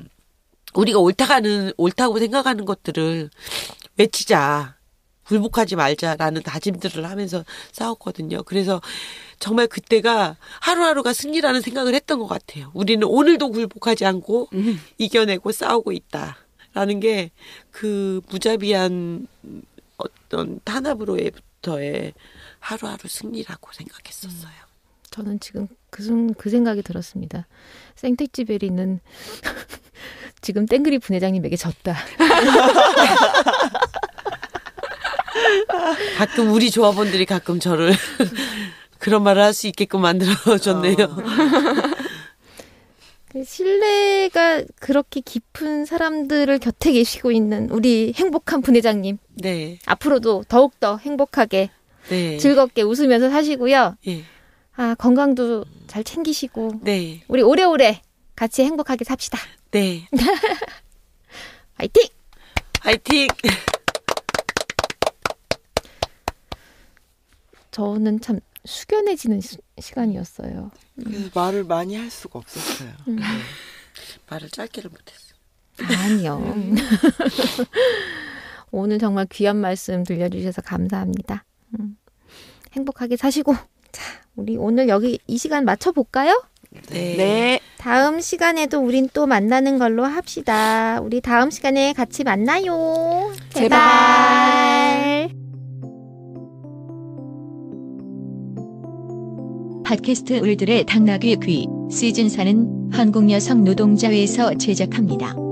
[SPEAKER 3] 우리가 옳다고 생각하는 것들을 외치자. 굴복하지 말자라는 다짐들을 하면서 싸웠거든요. 그래서 정말 그때가 하루하루가 승리라는 생각을 했던 것 같아요. 우리는 오늘도 굴복하지 않고 이겨내고 싸우고 있다라는 게 그 무자비한 어떤 탄압으로부터의 하루하루 승리라고 생각했었어요.
[SPEAKER 2] 저는 지금 그 생각이 들었습니다. 생텍쥐베리는 지금 땡그리 부회장님에게 졌다.
[SPEAKER 3] 가끔 우리 조합원들이 가끔 저를 그런 말을 할 수 있게끔 만들어줬네요.
[SPEAKER 2] 신뢰가 그렇게 깊은 사람들을 곁에 계시고 있는 우리 행복한 부회장님.
[SPEAKER 3] 네.
[SPEAKER 2] 앞으로도 더욱더 행복하게
[SPEAKER 3] 네.
[SPEAKER 2] 즐겁게 웃으면서 사시고요.
[SPEAKER 3] 예.
[SPEAKER 2] 건강도 잘 챙기시고
[SPEAKER 3] 네.
[SPEAKER 2] 우리 오래오래 같이 행복하게 삽시다.
[SPEAKER 3] 네.
[SPEAKER 2] 화이팅!
[SPEAKER 3] 화이팅!
[SPEAKER 2] 저는 참 숙연해지는 시간이었어요.
[SPEAKER 5] 그래서 말을 많이 할 수가 없었어요.
[SPEAKER 3] 네. 말을 짧게를 못했어.
[SPEAKER 2] 아니요. 오늘 정말 귀한 말씀 들려주셔서 감사합니다. 행복하게 사시고 자, 우리 오늘 여기 이 시간 맞춰볼까요?
[SPEAKER 3] 네.
[SPEAKER 4] 네.
[SPEAKER 2] 다음 시간에도 우린 또 만나는 걸로 합시다. 우리 다음 시간에 같이 만나요. 제발.
[SPEAKER 1] 팟캐스트 울들의 당나귀 귀 시즌 4는 한국여성노동자회에서 제작합니다.